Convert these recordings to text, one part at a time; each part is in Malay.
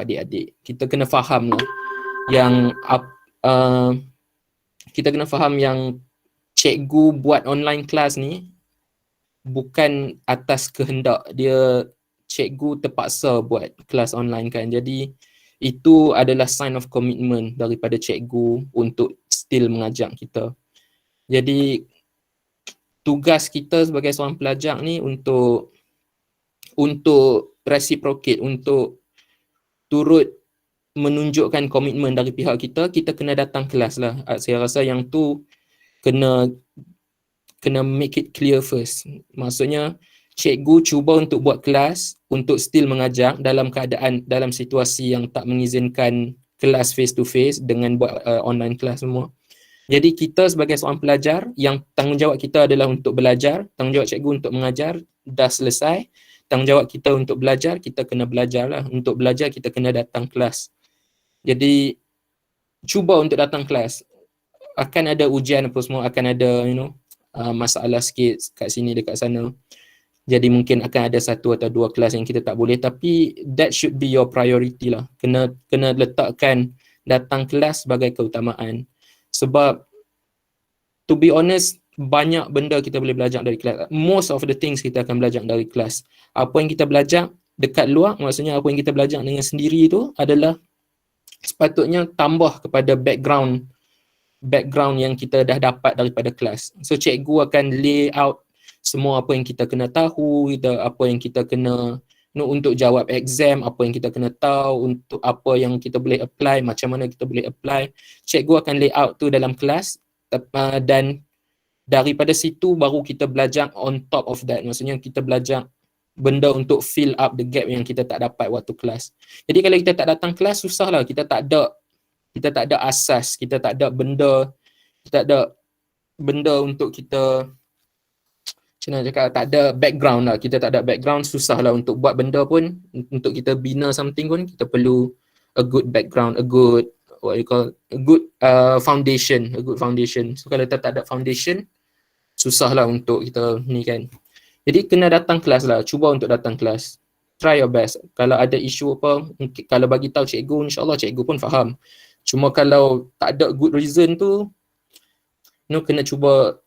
adik-adik. Kita kena faham lah yang kita kena faham yang cikgu buat online class ni bukan atas kehendak dia, cikgu terpaksa buat kelas online kan. Jadi itu adalah sign of commitment daripada cikgu untuk still mengajar kita. Jadi tugas kita sebagai seorang pelajar ni untuk reciprocate, untuk turut menunjukkan komitmen dari pihak kita, kita kena datang kelas lah. Saya rasa yang tu kena make it clear first. Maksudnya cikgu cuba untuk buat kelas, untuk still mengajar dalam situasi yang tak mengizinkan kelas face to face dengan buat online kelas semua. Jadi kita sebagai seorang pelajar yang tanggungjawab kita adalah untuk belajar, tanggungjawab cikgu untuk mengajar dah selesai. Tanggungjawab kita untuk belajar, kita kena belajar lah. Untuk belajar kita kena datang kelas. Jadi cuba untuk datang kelas. Akan ada ujian apa semua, akan ada masalah sikit kat sini dekat sana. Jadi mungkin akan ada 1 atau 2 kelas yang kita tak boleh, tapi that should be your priority lah. Kena letakkan datang kelas sebagai keutamaan. Sebab to be honest, banyak benda kita boleh belajar dari kelas. Most of the things kita akan belajar dari kelas. Apa yang kita belajar dekat luar, maksudnya apa yang kita belajar dengan sendiri itu adalah sepatutnya tambah kepada background yang kita dah dapat daripada kelas. So cikgu akan lay out semua apa yang kita kena tahu, apa yang kita kena untuk jawab exam, apa yang kita kena tahu, untuk apa yang kita boleh apply, macam mana kita boleh apply. Cikgu akan lay out tu dalam kelas, dan daripada situ baru kita belajar on top of that. Maksudnya kita belajar benda untuk fill up the gap yang kita tak dapat waktu kelas. Jadi kalau kita tak datang kelas, susahlah. Kita tak ada asas, kita tak ada benda untuk kita, macam mana cakap, tak ada background lah. Kita tak ada background, susah lah untuk buat benda pun. Untuk kita bina something pun, kita perlu a good background, a good foundation, a good foundation. So kalau kita tak ada foundation, susah lah untuk kita ni kan. Jadi kena datang kelas lah, cuba untuk datang kelas. Try your best. Kalau ada isu apa, kalau bagi tahu cikgu, insyaAllah cikgu pun faham. Cuma kalau tak ada good reason tu, kena cuba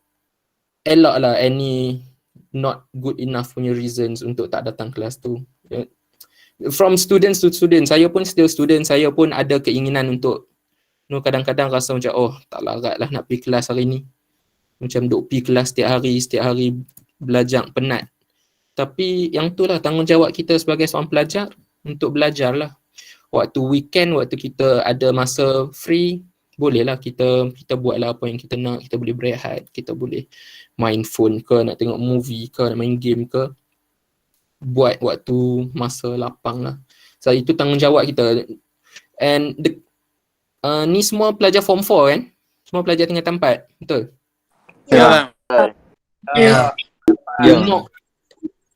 elak lah any not good enough punya reasons untuk tak datang kelas tu. From students to students, saya pun still student, saya pun ada keinginan untuk kadang-kadang rasa macam tak larat lah nak pergi kelas hari ni. Macam duk pergi kelas setiap hari belajar penat. Tapi yang tu lah tanggungjawab kita sebagai seorang pelajar untuk belajar lah. Waktu weekend, waktu kita ada masa free, bolehlah kita buatlah apa yang kita nak. Kita boleh berehat, kita boleh main phone ke, nak tengok movie ke, nak main game ke. Buat waktu masa lapang lah. So itu tanggungjawab kita. And ni semua pelajar form 4 kan? Semua pelajar tingkatan 4, betul? Ya.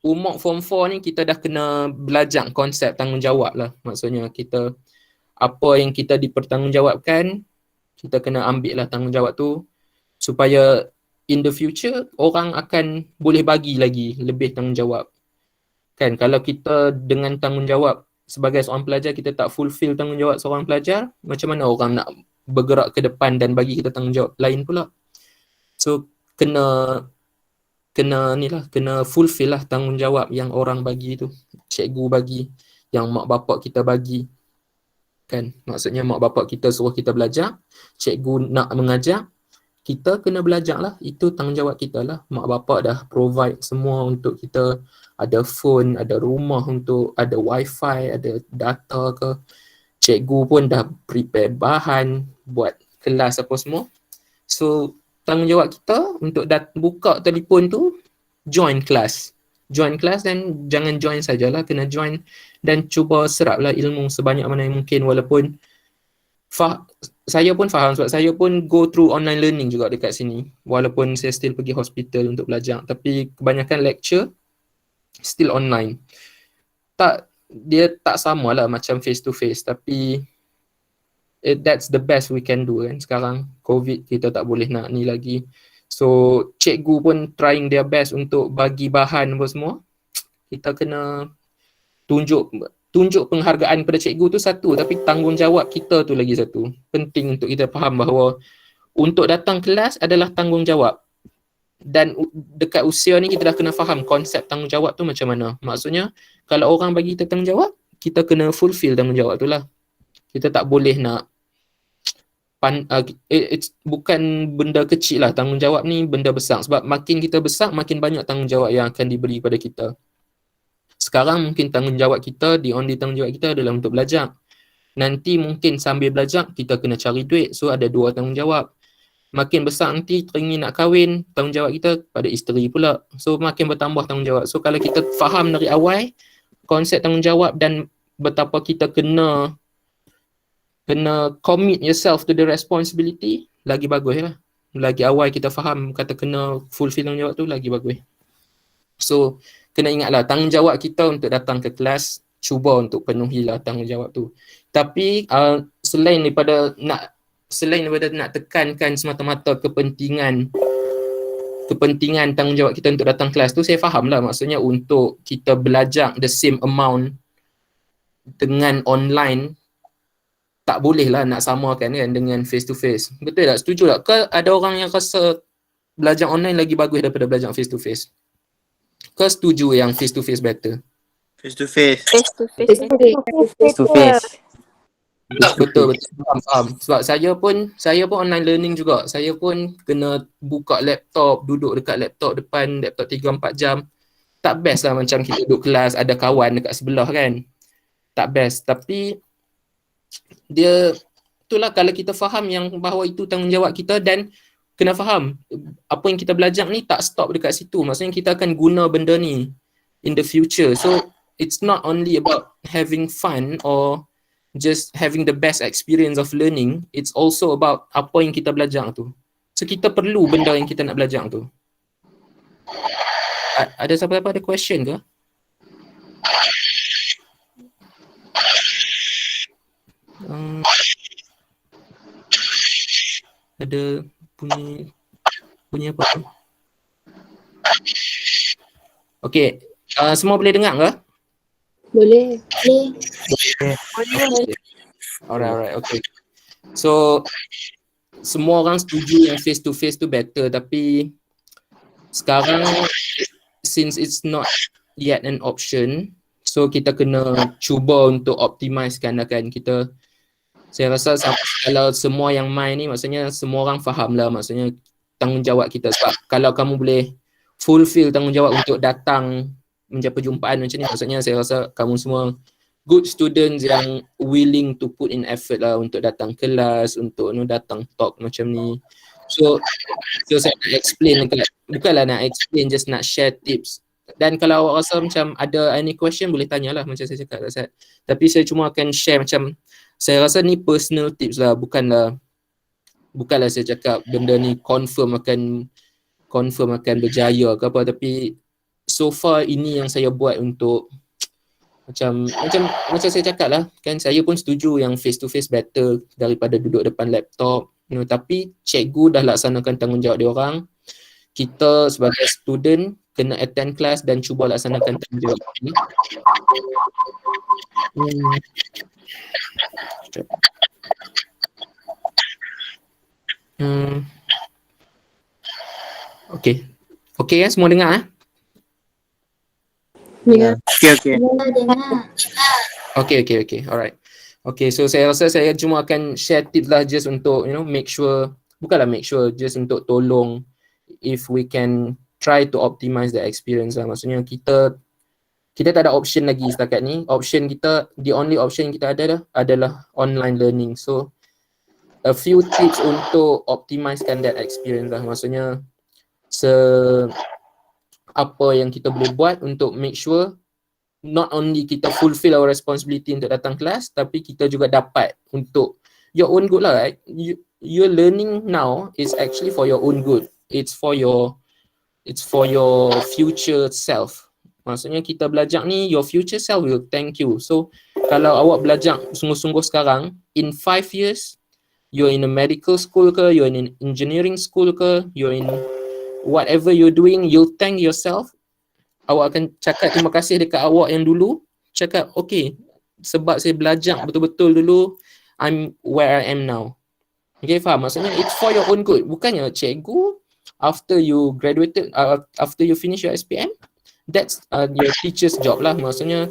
Umur form 4 ni kita dah kena belajar konsep tanggungjawab lah. Maksudnya kita, apa yang kita dipertanggungjawabkan, kita kena ambil lah tanggungjawab tu supaya in the future orang akan boleh bagi lagi lebih tanggungjawab. Kan, kalau kita dengan tanggungjawab sebagai seorang pelajar kita tak fulfill tanggungjawab seorang pelajar, macam mana orang nak bergerak ke depan dan bagi kita tanggungjawab lain pula. So kena fulfill lah tanggungjawab yang orang bagi tu, cikgu bagi, yang mak bapak kita bagi. Kan, maksudnya mak bapak kita suruh kita belajar, cikgu nak mengajar, kita kena belajar lah. Itu tanggungjawab kita lah. Mak bapak dah provide semua untuk kita, ada phone, ada rumah, untuk ada wifi, ada data ke. Cikgu pun dah prepare bahan buat kelas apa semua. So tanggungjawab kita untuk buka telefon tu, join kelas dan jangan join sajalah, kena join dan cuba seraplah ilmu sebanyak mana yang mungkin. Walaupun saya pun faham sebab saya pun go through online learning juga dekat sini, walaupun saya still pergi hospital untuk belajar, tapi kebanyakan lecture still online. Dia tak samalah macam face to face, tapi that's the best we can do kan. Sekarang COVID, kita tak boleh nak ni lagi. So cikgu pun trying their best untuk bagi bahan apa semua. Kita kena tunjuk tunjuk penghargaan pada cikgu tu satu, tapi tanggungjawab kita tu lagi satu. Penting untuk kita faham bahawa untuk datang kelas adalah tanggungjawab. Dan dekat usia ni kita dah kena faham konsep tanggungjawab tu macam mana. Maksudnya kalau orang bagi kita tanggungjawab, kita kena fulfill tanggungjawab tu lah. Kita tak boleh nak it's bukan benda kecil lah, tanggungjawab ni benda besar. Sebab makin kita besar, makin banyak tanggungjawab yang akan diberi pada kita. Sekarang mungkin tanggungjawab kita, the only tanggungjawab kita adalah untuk belajar. Nanti mungkin sambil belajar, kita kena cari duit. So ada 2 tanggungjawab. Makin besar nanti teringin nak kahwin, tanggungjawab kita pada isteri pula. So makin bertambah tanggungjawab. So kalau kita faham dari awal konsep tanggungjawab dan betapa kita kena commit yourself to the responsibility, lagi bagus lah. Lagi awal kita faham kata kena fulfill tanggungjawab tu, lagi bagus. So kena ingatlah tanggungjawab kita untuk datang ke kelas, cuba untuk penuhilah tanggungjawab tu. Tapi selain daripada nak tekankan semata-mata kepentingan tanggungjawab kita untuk datang kelas tu, saya faham lah maksudnya untuk kita belajar the same amount dengan online, tak boleh lah nak samakan kan dengan face to face. Betul tak? Setuju tak? Ke ada orang yang rasa belajar online lagi bagus daripada belajar face to face? Ke setuju yang face to face better? Face to face. Face to face. Face to face. Betul. Faham. Sebab saya pun online learning juga. Saya pun kena buka laptop, duduk dekat laptop depan laptop 3-4 jam. Tak best lah macam kita duduk kelas, ada kawan dekat sebelah kan. Tak best. Tapi dia itulah kalau kita faham yang bahawa itu tanggungjawab kita, dan kena faham apa yang kita belajar ni tak stop dekat situ. Maksudnya kita akan guna benda ni in the future. So it's not only about having fun or just having the best experience of learning, it's also about apa yang kita belajar tu. So kita perlu benda yang kita nak belajar tu. Ada siapa-siapa ada question ke? Ada punya apa tu? Okay, semua boleh dengar ke? Boleh. Alright, okay. So semua orang setuju yang face to face tu better, tapi sekarang since it's not yet an option, so kita kena cuba untuk optimizekan kan kita. Saya rasa kalau semua yang main ni, maksudnya semua orang faham lah maksudnya tanggungjawab kita. Sebab kalau kamu boleh fulfill tanggungjawab untuk datang menjadi perjumpaan macam ni, maksudnya saya rasa kamu semua good students yang willing to put in effort lah untuk datang kelas, untuk datang talk macam ni. So saya nak explain, bukanlah nak explain, just nak share tips. Dan kalau awak rasa macam ada any question, boleh tanyalah macam saya cakap. Tapi saya cuma akan share macam, saya rasa ni personal tips lah, bukanlah saya cakap benda ni confirm akan berjaya ke apa, tapi so far ini yang saya buat untuk macam saya cakap lah kan, saya pun setuju yang face to face better daripada duduk depan laptop, tapi cikgu dah laksanakan tanggungjawab dia orang. Kita sebagai student kena attend kelas dan cuba laksanakan tanggungjawab ni. Okay ya, semua dengar Dengar. Okay. Alright. Okay, so saya rasa saya cuma akan share tips lah, just untuk make sure, just untuk tolong if we can try to optimize the experience lah. Maksudnya kita tak ada option lagi setakat ni. The only option kita ada adalah online learning. So a few tips untuk optimizekan that experience lah. Maksudnya apa yang kita boleh buat untuk make sure not only kita fulfill our responsibility untuk datang kelas, tapi kita juga dapat untuk your own good lah, right? Your learning now is actually for your own good. It's for your future self. Maksudnya kita belajar ni, your future self will thank you. So kalau awak belajar sungguh-sungguh sekarang, in 5 years you're in a medical school ke, you're in an engineering school ke, you're in whatever you're doing, you'll thank yourself. Awak akan cakap terima kasih dekat awak yang dulu, cakap okay, sebab saya belajar betul-betul dulu, I'm where I am now. Okay, faham? Maksudnya it's for your own good. Bukannya cikgu after you graduated, after you finish your SPM, that's your teacher's job lah. Maksudnya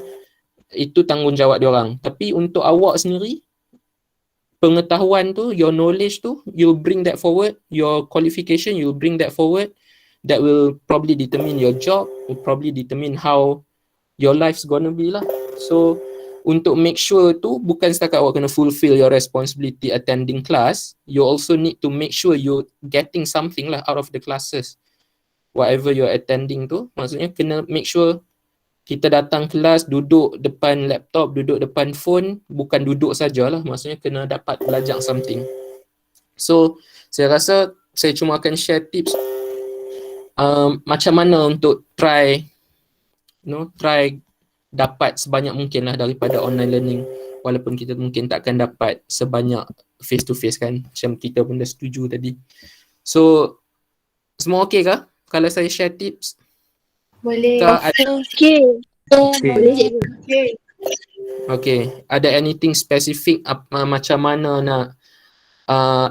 itu tanggungjawab dia orang. Tapi untuk awak sendiri, pengetahuan tu, your knowledge tu, you bring that forward, your qualification, you bring that forward, that will probably determine your job, will probably determine how your life's gonna be lah. So, untuk make sure tu, bukan setakat awak kena fulfill your responsibility attending class, you also need to make sure you getting something lah out of the classes. Whatever you're attending tu, maksudnya kena make sure kita datang kelas, duduk depan laptop, duduk depan phone, bukan duduk sajalah, maksudnya kena dapat belajar something. So, saya rasa saya cuma akan share tips macam mana untuk try dapat sebanyak mungkin lah daripada online learning, walaupun kita mungkin takkan dapat sebanyak face to face kan, macam kita pun dah setuju tadi. So, semua okey kah kalau saya share tips? Boleh. Okay. Boleh. Okay, ada anything specific macam mana nak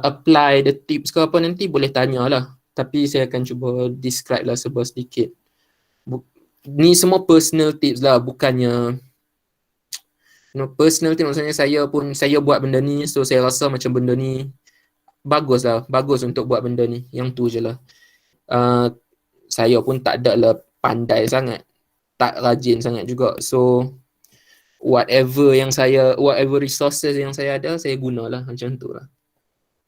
apply the tips ke apa nanti boleh tanyalah. Tapi saya akan cuba describe lah sedikit. Ni semua personal tips lah, bukannya personal tips, maksudnya saya buat benda ni, so saya rasa macam benda ni bagus lah, bagus untuk buat benda ni, yang tu je lah. Saya pun tak ada lah pandai sangat, tak rajin sangat juga, so whatever resources yang saya ada, saya gunalah macam tu lah.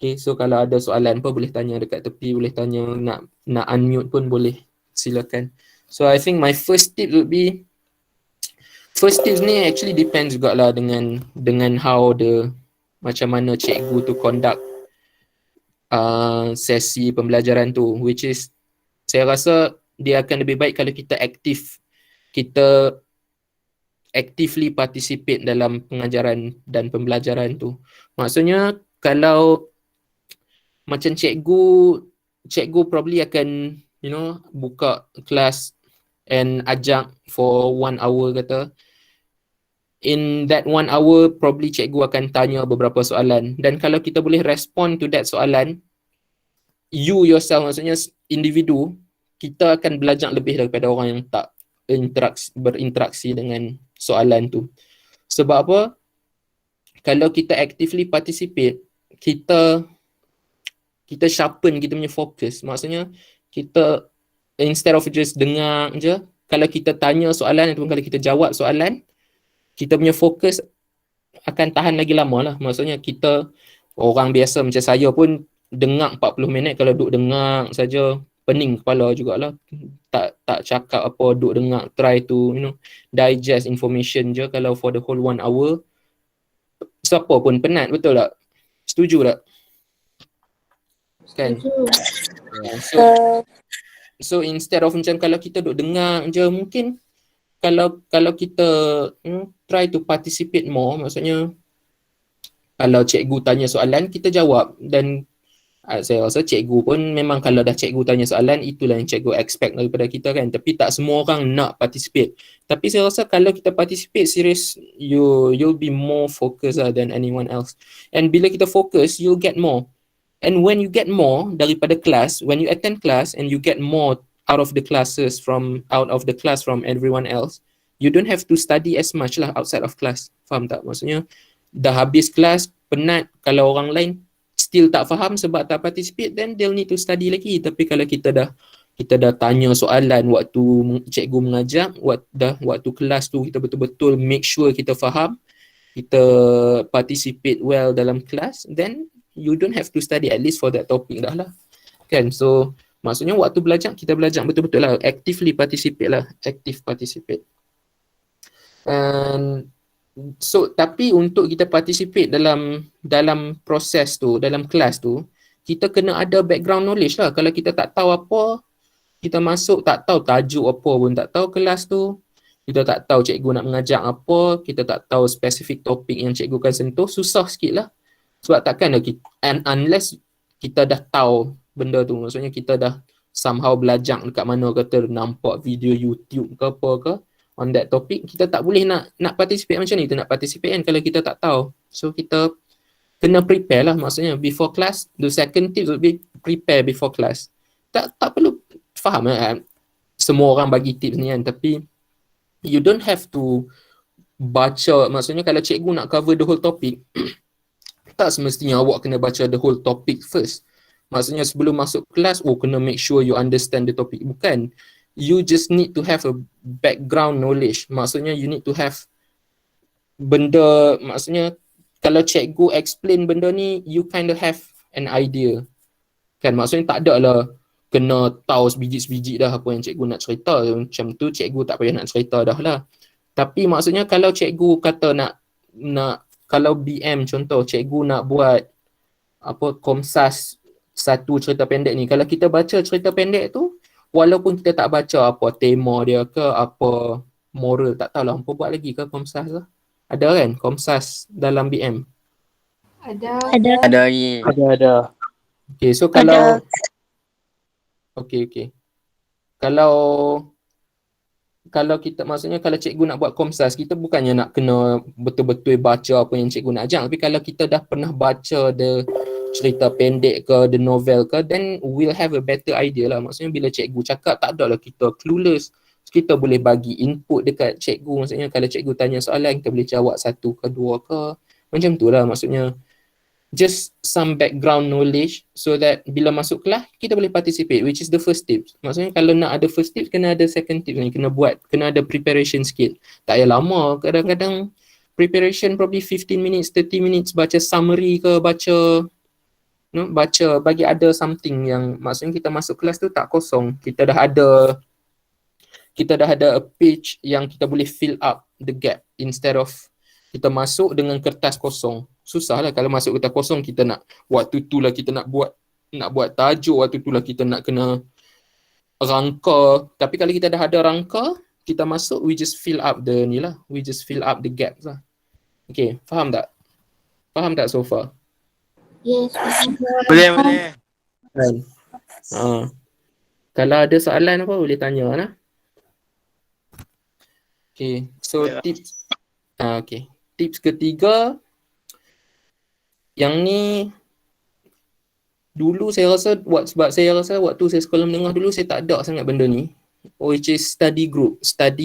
Okay, so kalau ada soalan pun boleh tanya dekat tepi, boleh tanya, nak unmute pun boleh, silakan. So I think my first tips ni actually depends jugalah dengan how macam mana cikgu tu conduct sesi pembelajaran tu, which is saya rasa dia akan lebih baik kalau kita actively participate dalam pengajaran dan pembelajaran tu. Maksudnya kalau macam cikgu probably akan buka kelas and ajak for 1 hour kata. In that 1 hour probably cikgu akan tanya beberapa soalan, dan kalau kita boleh respond to that soalan, you yourself, maksudnya individu, kita akan belajar lebih daripada orang yang tak berinteraksi dengan soalan tu. Sebab apa? Kalau kita actively participate, kita sharpen kita punya fokus. Maksudnya kita instead of just dengar je, kalau kita tanya soalan ataupun kalau kita jawab soalan, kita punya fokus akan tahan lagi lama lah. Maksudnya kita, orang biasa macam saya pun dengar 40 minit, kalau duduk dengar saja pening kepala jugalah, tak cakap apa, duduk dengar, try to digest information je. Kalau for the whole 1 hour, siapa pun penat, betul tak? Setuju tak? Kan? So instead of macam kalau kita duduk dengar je, mungkin kalau kita try to participate more, maksudnya kalau cikgu tanya soalan, kita jawab. Dan saya rasa cikgu pun memang kalau dah cikgu tanya soalan, itulah yang cikgu expect daripada kita kan. Tapi tak semua orang nak participate. Tapi saya rasa kalau kita participate serious, you'll be more focused than anyone else. And bila kita fokus, you'll get more. And when you get more daripada kelas, when you attend class and you get more out of the class from everyone else, you don't have to study as much lah outside of class. Faham tak? Maksudnya dah habis kelas, penat, kalau orang lain still tak faham sebab tak participate, then they'll need to study lagi. Tapi kalau kita dah tanya soalan waktu cikgu mengajar, waktu kelas tu kita betul-betul make sure kita faham, kita participate well dalam kelas, then you don't have to study at least for that topic dah lah. Kan? So maksudnya waktu belajar, kita belajar betul-betul lah, actively participate lah, active participate. And so, tapi untuk kita participate dalam proses tu, dalam kelas tu, kita kena ada background knowledge lah. Kalau kita tak tahu apa, kita masuk tak tahu tajuk apa pun, tak tahu kelas tu, kita tak tahu cikgu nak mengajar apa, kita tak tahu spesifik topik yang cikgu akan sentuh, susah sikit lah. Sebab takkan kita, unless kita dah tahu benda tu, maksudnya kita dah somehow belajar dekat mana, kata nampak video YouTube ke apa ke, on that topic, kita tak boleh nak participate macam ni, kita nak participate kan kalau kita tak tahu. So kita kena prepare lah, maksudnya before class. The second tip would be prepare before class. Tak perlu faham semua orang bagi tips ni kan, tapi you don't have to baca, maksudnya kalau cikgu nak cover the whole topic, tak semestinya awak kena baca the whole topic first. Maksudnya sebelum masuk kelas, kena make sure you understand the topic. Bukan. You just need to have a background knowledge. Maksudnya you need to have benda, maksudnya kalau cikgu explain benda ni, you kind of have an idea. Kan, maksudnya tak ada lah kena tahu sebiji-sebiji dah apa yang cikgu nak cerita. Macam tu cikgu tak payah nak cerita dah lah. Tapi maksudnya kalau cikgu kata nak kalau BM contoh, cikgu nak buat komsas satu cerita pendek ni. Kalau kita baca cerita pendek tu, walaupun kita tak baca apa tema dia ke, apa moral, tak tahulah apa buat lagi ke komsas tu. Ada kan komsas dalam BM? Ada. Ada lagi. Ada. Okay, so kalau Okay. Kalau kita, maksudnya kalau cikgu nak buat komsas, kita bukannya nak kena betul-betul baca apa yang cikgu nak ajar. Tapi kalau kita dah pernah baca the cerita pendek ke, the novel ke, then we'll have a better idea lah. Maksudnya bila cikgu cakap, tak ada lah kita clueless. Kita boleh bagi input dekat cikgu. Maksudnya kalau cikgu tanya soalan, kita boleh jawab satu ke dua ke. Macam tu lah maksudnya. Just some background knowledge so that bila masuk kelas, kita boleh participate, which is the first tips. Maksudnya kalau nak ada first tips, kena ada second tips ni. Kena ada preparation skill. Tak payah lama. Kadang-kadang preparation probably 15 minutes, 30 minutes, baca summary ke, baca bagi ada something yang maksudnya kita masuk kelas tu tak kosong. Kita dah ada a page yang kita boleh fill up the gap instead of kita masuk dengan kertas kosong. Susah lah kalau masuk kertas kosong, kita nak waktu tu lah kita nak buat tajuk, waktu tu lah kita nak kena rangka. Tapi kalau kita dah ada rangka, kita masuk, we just fill up the gaps lah. Okay, faham tak? Faham tak so far? Yes. Boleh. Kan? Kalau ada soalan apa boleh tanya lah. Okay, so tips. Okay, tips ketiga. Yang ni dulu saya rasa sebab saya rasa waktu saya sekolah menengah dulu saya tak ada sangat benda ni. Which is study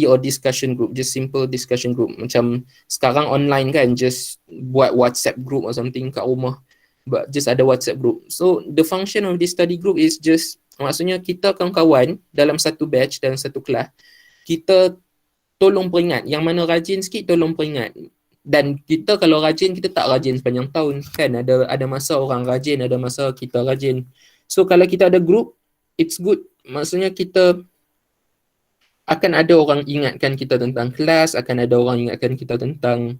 or discussion group, just simple discussion group. Macam sekarang online kan, just buat WhatsApp group or something kat rumah. But just ada WhatsApp group. So the function of this study group is just, maksudnya kita kawan-kawan dalam satu batch, dalam satu kelas, kita tolong peringat. Yang mana rajin sikit tolong peringat. Dan kita kalau rajin, kita tak rajin sepanjang tahun kan. Ada masa orang rajin, ada masa kita rajin. So kalau kita ada group, it's good. Maksudnya kita akan ada orang ingatkan kita tentang kelas, akan ada orang ingatkan kita tentang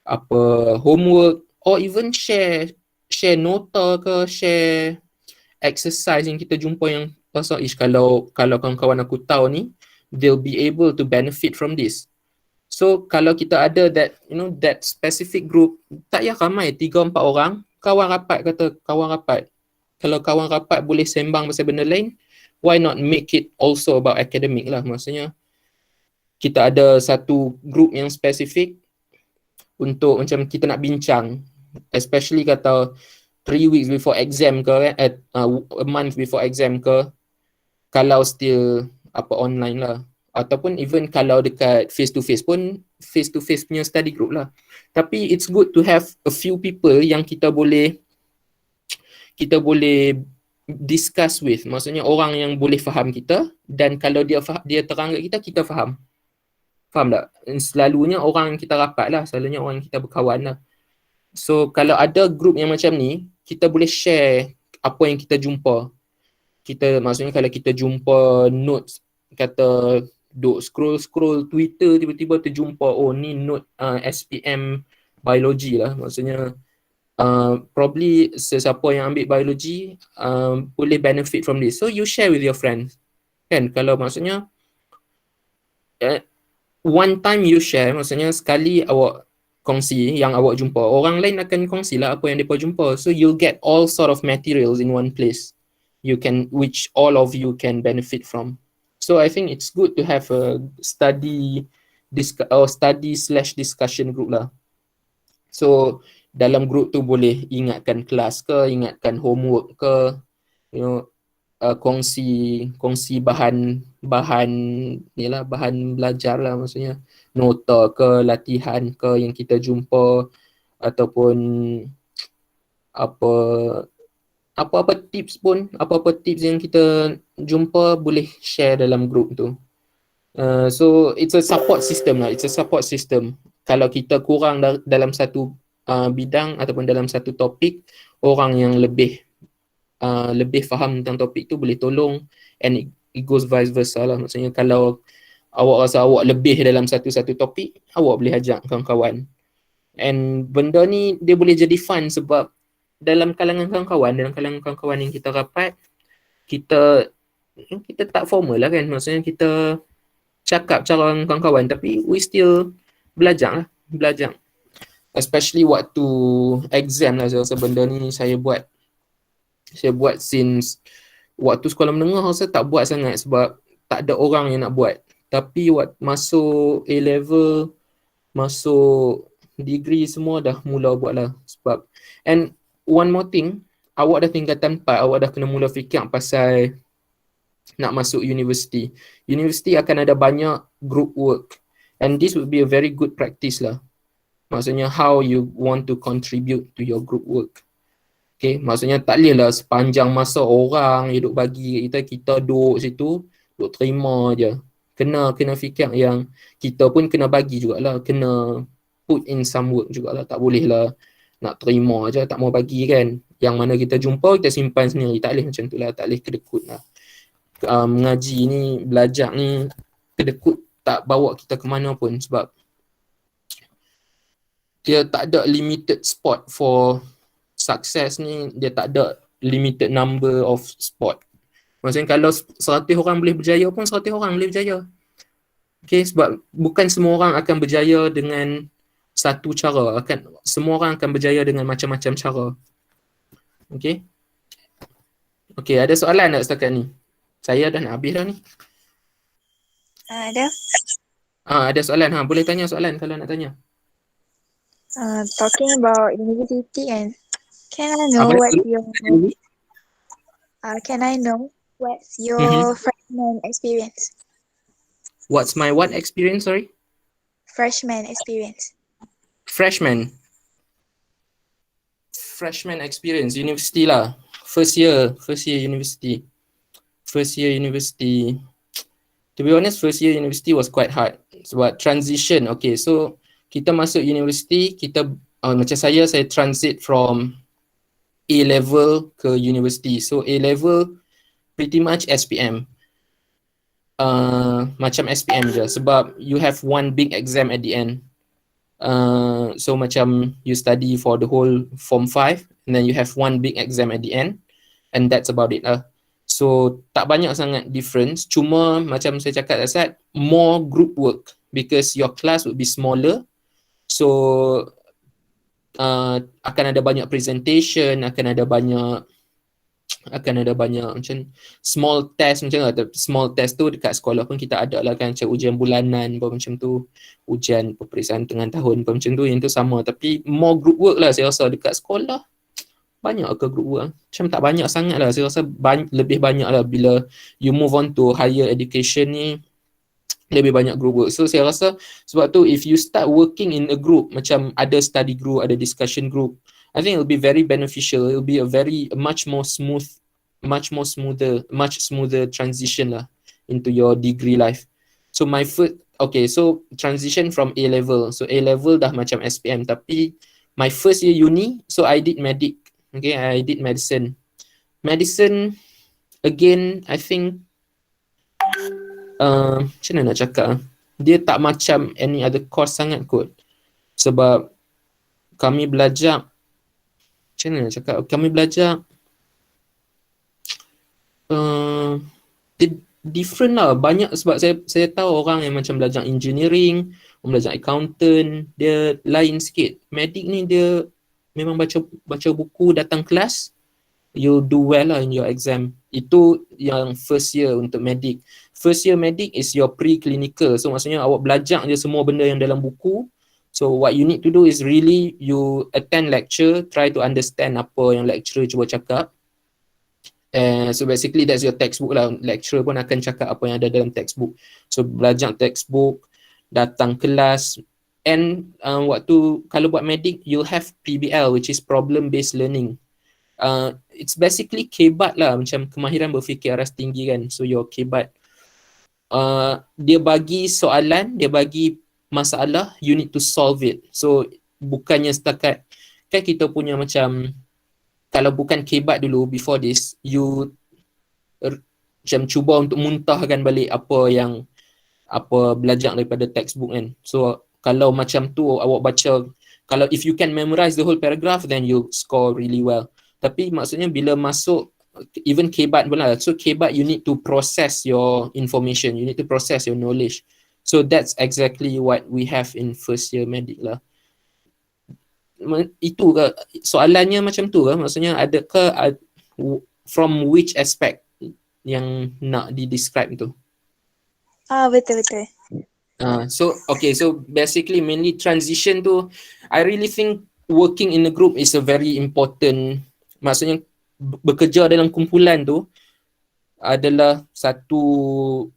apa homework, or even share nota ke, share exercise yang kita jumpa yang pasal kalau kawan-kawan aku tahu ni, they'll be able to benefit from this. So kalau kita ada that specific group, tak payah ramai 3-4 orang, kawan rapat. Kalau kawan rapat boleh sembang pasal benda lain, why not make it also about academic lah. Maksudnya kita ada satu group yang spesifik untuk macam kita nak bincang, especially kata 3 weeks before exam ke, a month before exam ke, kalau still online lah. Ataupun even kalau dekat face to face pun, face to face punya study group lah. Tapi it's good to have a few people yang kita boleh discuss with. Maksudnya orang yang boleh faham kita, dan kalau dia terang kat kita faham. Faham tak? Selalunya orang yang kita rapat lah, selalunya orang yang kita berkawan lah. So kalau ada group yang macam ni, kita boleh share apa yang kita jumpa. Maksudnya kalau kita jumpa notes, kata duk scroll Twitter, tiba-tiba terjumpa, ni note SPM biology lah. Maksudnya probably sesiapa yang ambil biology boleh benefit from this. So you share with your friends. Kan, kalau maksudnya one time you share, maksudnya sekali awak kongsi yang awak jumpa, orang lain akan kongsi lah apa yang mereka jumpa. So you'll get all sort of materials in one place, which all of you can benefit from. So I think it's good to have a study/discussion group lah. So dalam group tu boleh ingatkan kelas ke, ingatkan homework ke, you know, kongsi bahan bahan belajar lah, maksudnya nota ke, latihan ke yang kita jumpa, ataupun apa-apa tips yang kita jumpa boleh share dalam group tu. So it's a support system lah, Kalau kita kurang dalam satu bidang ataupun dalam satu topik, orang yang lebih faham tentang topik tu boleh tolong, and it goes vice versa lah. Maksudnya kalau awak rasa awak lebih dalam satu topik, awak boleh ajak kawan-kawan. And benda ni dia boleh jadi fun sebab dalam kalangan kawan-kawan yang kita rapat, kita tak formal lah kan. Maksudnya kita cakap cara dengan kawan-kawan tapi we still belajar. Especially waktu exam lah, saya rasa benda ni saya buat since waktu sekolah menengah. Saya tak buat sangat sebab tak ada orang yang nak buat. Tapi waktu masuk A-level, masuk degree, semua dah mula buat lah. Sebab, and one more thing, awak dah tingkatan 4, awak dah kena mula fikir pasal nak masuk universiti. Universiti akan ada banyak group work, and this would be a very good practice lah. Maksudnya how you want to contribute to your group work. Okay, maksudnya tak boleh lah sepanjang masa orang duduk bagi kita duduk situ, duduk terima je. Kena fikir yang kita pun kena bagi jugalah, kena put in some work jugalah. Tak boleh lah nak terima je, tak mau bagi kan. Yang mana kita jumpa, kita simpan sendiri. Tak boleh macam tu lah, tak boleh kedekut lah. Mengaji ni, belajar ni, kedekut tak bawa kita ke mana pun, sebab dia tak ada limited spot for success ni. Dia tak ada limited number of spot. Maksudnya kalau 100 orang boleh berjaya pun 100 orang boleh berjaya. Okay, sebab bukan semua orang akan berjaya dengan satu cara. Semua orang akan berjaya dengan macam-macam cara. Okay. Okay, ada soalan tak setakat ni? Saya dah nak habis dah ni. Ada. Ada soalan. Boleh tanya soalan kalau nak tanya. Talking about university, and can I know what's your freshman experience? What's my what experience, sorry? Freshman experience. Freshman experience, university lah. First year university. To be honest, first year university was quite hard. Sebab transition, okay, so kita masuk university, kita macam saya transit from A-level ke university. So A-level pretty much SPM. Macam SPM je, sebab you have one big exam at the end. So macam you study for the whole form 5 and then you have one big exam at the end, and that's about it lah. So tak banyak sangat difference, cuma macam saya cakap asal more group work because your class would be smaller. So akan ada banyak presentation, akan ada banyak macam small test macam tu. Small test tu dekat sekolah pun kita ada lah kan, macam ujian bulanan macam tu, ujian peperiksaan tengah tahun macam tu, yang tu sama. Tapi more group work lah saya rasa dekat sekolah. Banyak ke group work? Macam tak banyak sangat lah, saya rasa lebih banyak lah bila you move on to higher education ni, lebih banyak group work. So saya rasa sebab tu if you start working in a group, macam ada study group, ada discussion group, I think it will be very beneficial. It will be a much smoother transition lah into your degree life. So so transition from A-level. So A-level dah macam SPM, tapi my first year uni, so I did medic. Okay, I did medicine. Medicine, again, I think macam mana nak cakap, dia tak macam any other course sangat kot. Sebab kami belajar, macam mana nak cakap, kami belajar different lah, banyak. Sebab saya tahu orang yang macam belajar engineering, belajar accountant, dia lain sikit. Medic ni dia memang baca buku, datang kelas, you'll do well lah in your exam. Itu yang first year untuk medik. First year medik is your pre-clinical. So maksudnya awak belajar je semua benda yang dalam buku. So what you need to do is really you attend lecture, try to understand apa yang lecturer cuba cakap. So basically that's your textbook lah. Lecturer pun akan cakap apa yang ada dalam textbook. So belajar textbook, datang kelas. And waktu kalau buat medik, you'll have PBL, which is problem based learning. It's basically kebat lah, macam kemahiran berfikir aras tinggi kan. So your kebat, dia bagi soalan, dia bagi masalah, you need to solve it. So bukannya setakat, kan kita punya macam, kalau bukan kebat dulu before this, you macam cuba untuk muntahkan balik apa belajar daripada textbook kan. So kalau macam tu awak baca, kalau if you can memorize the whole paragraph, then you score really well. Tapi maksudnya bila masuk even kebat pun lah. So kebat you need to process your information, you need to process your knowledge. So that's exactly what we have in first year medic lah. Itu ke soalannya macam tu ke? Maksudnya adakah from which aspect yang nak di-describe tu? Betul-betul. So basically mainly transition tu, I really think working in a group is a very important, maksudnya bekerja dalam kumpulan tu adalah satu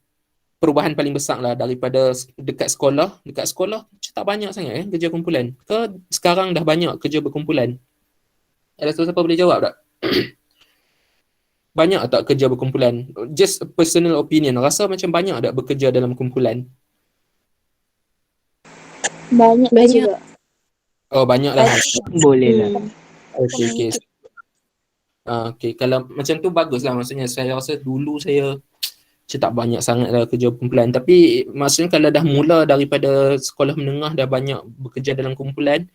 perubahan paling besar lah daripada dekat sekolah. Dekat sekolah tak banyak sangat kerja kumpulan. Ke sekarang dah banyak kerja berkumpulan? Ada siapa boleh jawab tak? Banyak tak kerja berkumpulan? Just a personal opinion. Rasa macam banyak tak bekerja dalam kumpulan? Banyak juga. Oh, banyak lah. Boleh lah. Okay. Okay, kalau macam tu bagus lah. Maksudnya saya rasa dulu saya tak banyak sangat lah kerja kumpulan. Tapi maksudnya kalau dah mula daripada sekolah menengah dah banyak bekerja dalam kumpulan,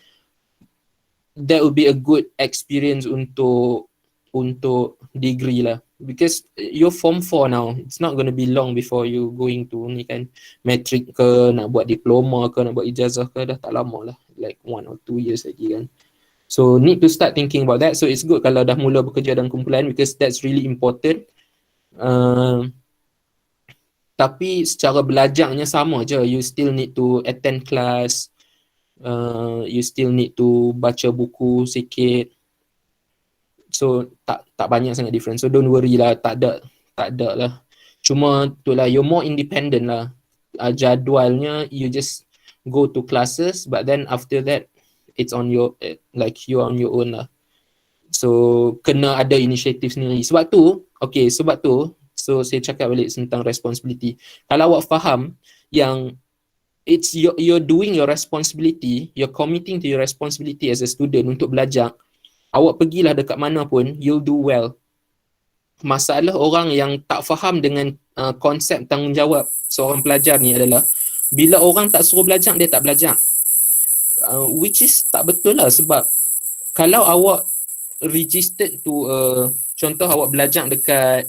that would be a good experience untuk degree lah. Because you're form 4 now, it's not going to be long before you going to ni kan, matric ke, nak buat diploma ke, nak buat ijazah ke, dah tak lama lah, like 1 or 2 years lagi kan. So need to start thinking about that. So it's good kalau dah mula bekerja dalam kumpulan, because that's really important. Tapi secara belajarnya sama je, you still need to attend class, you still need to baca buku sikit. So tak banyak sangat difference. So don't worry lah, tak ada lah. Cuma tu lah, you're more independent lah. Jadualnya you just go to classes, but then after that it's on your, like you're on your own lah. So kena ada inisiatif sendiri. Sebab tu, so saya cakap balik tentang responsibility. Kalau awak faham yang it's you're doing your responsibility, you're committing to your responsibility as a student untuk belajar, awak pergilah dekat mana pun, you'll do well. Masalah orang yang tak faham dengan konsep tanggungjawab seorang pelajar ni adalah bila orang tak suruh belajar, dia tak belajar. Which is tak betul lah, sebab kalau awak registered to contoh awak belajar dekat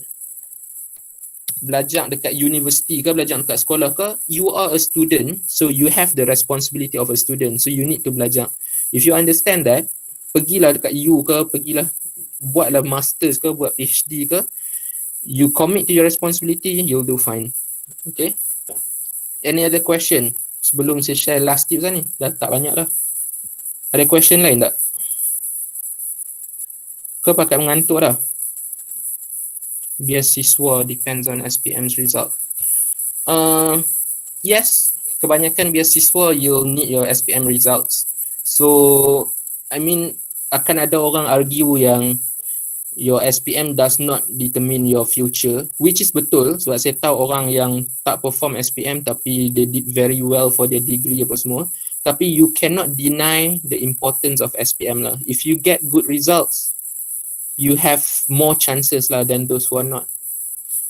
universiti ke, belajar dekat sekolah ke, you are a student, so you have the responsibility of a student, so you need to belajar. If you understand that, pergilah dekat U ke, pergilah buatlah masters ke, buat PhD ke, you commit to your responsibility, you'll do fine. Okay, any other question sebelum saya share last tips ni? Dah tak banyak dah. Ada question lain tak? Ke pakat mengantuk dah? Biasiswa depends on SPM's result. Yes, kebanyakan biasiswa you'll need your SPM results. So I mean, akan ada orang argue yang your SPM does not determine your future, which is betul, sebab saya tahu orang yang tak perform SPM tapi they did very well for their degree apa semua. Tapi you cannot deny the importance of SPM lah. If you get good results, you have more chances lah than those who are not.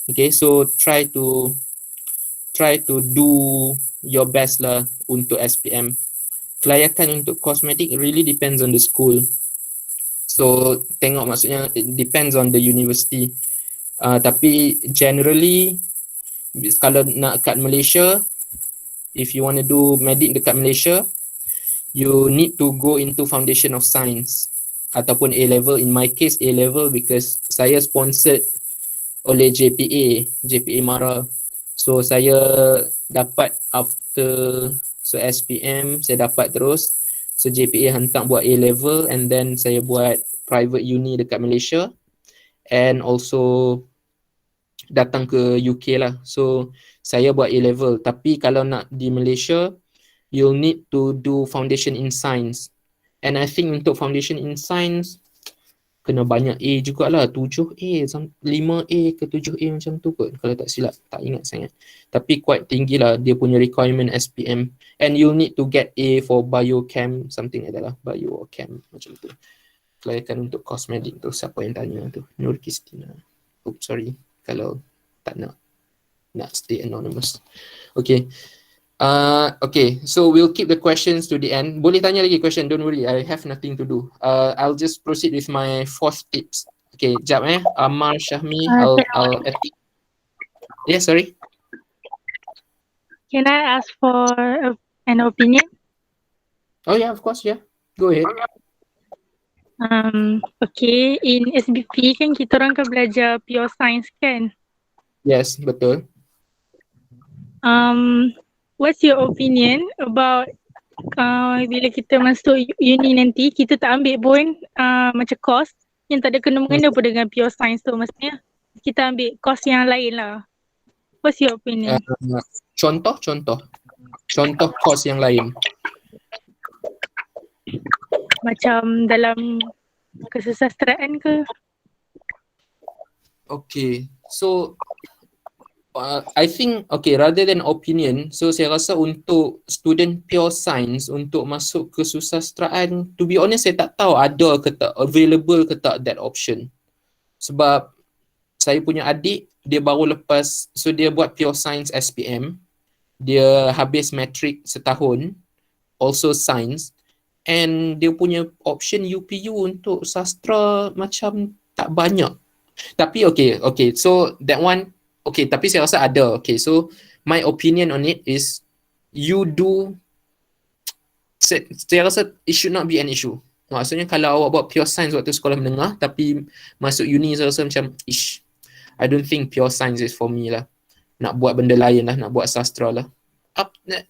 Okay, so try to do your best lah untuk SPM. Kelayakan untuk kosmetik really depends on the school. So tengok, maksudnya it depends on the university. Tapi generally kalau nak kat Malaysia, if you want to do medik dekat Malaysia, you need to go into foundation of science. ataupun A-level. In my case A-level because saya sponsored oleh JPA Mara. So saya dapat after SPM saya dapat terus. So JPA hantar buat A-level and then saya buat private uni dekat Malaysia and also datang ke UK lah. So saya buat A-level, tapi kalau nak di Malaysia you'll need to do foundation in science. And I think untuk foundation in science kena banyak A jugalah, 7A, 5A ke 7A macam tu kot kalau tak silap, tak ingat sangat. Tapi quite tinggi lah dia punya requirement SPM. And you'll need to get A for biochem, something like that lah, bio or chem macam tu. Kelayakan untuk kosmetik tu, siapa yang tanya tu? Nur Kristina. Oops, sorry kalau tak nak stay anonymous. Okay. Okay, so we'll keep the questions to the end. Boleh tanya lagi question, don't worry, I have nothing to do. I'll just proceed with my 4th tips. Okay, jap Amar Syahmi, I'll yeah, sorry. Can I ask for an opinion? Oh yeah, of course, yeah. Go ahead. Okay, in SBP kan kita orang kan belajar pure science kan? Yes, betul. What's your opinion about bila kita masuk uni nanti kita tak ambil pun macam course yang tak ada kena-mengena pun dengan pure science tu, maksudnya kita ambil course yang lain lah. What's your opinion? Contoh course yang lain. Macam dalam kesusastraan ke? Okay, so I think, okay, rather than opinion, so saya rasa untuk student pure science untuk masuk ke susasteraan, to be honest saya tak tahu ada ke tak, available ke tak that option. Sebab saya punya adik, dia baru lepas, so dia buat pure science SPM, dia habis matrik setahun, also science, and dia punya option UPU untuk sastra macam tak banyak. Tapi okay, so that one, okay, tapi saya rasa ada. Okay, so my opinion on it is you do, saya rasa it should not be an issue. Maksudnya kalau awak buat pure science waktu sekolah menengah tapi masuk uni, saya rasa macam I don't think pure science is for me lah. Nak buat benda lain lah, nak buat sastra lah.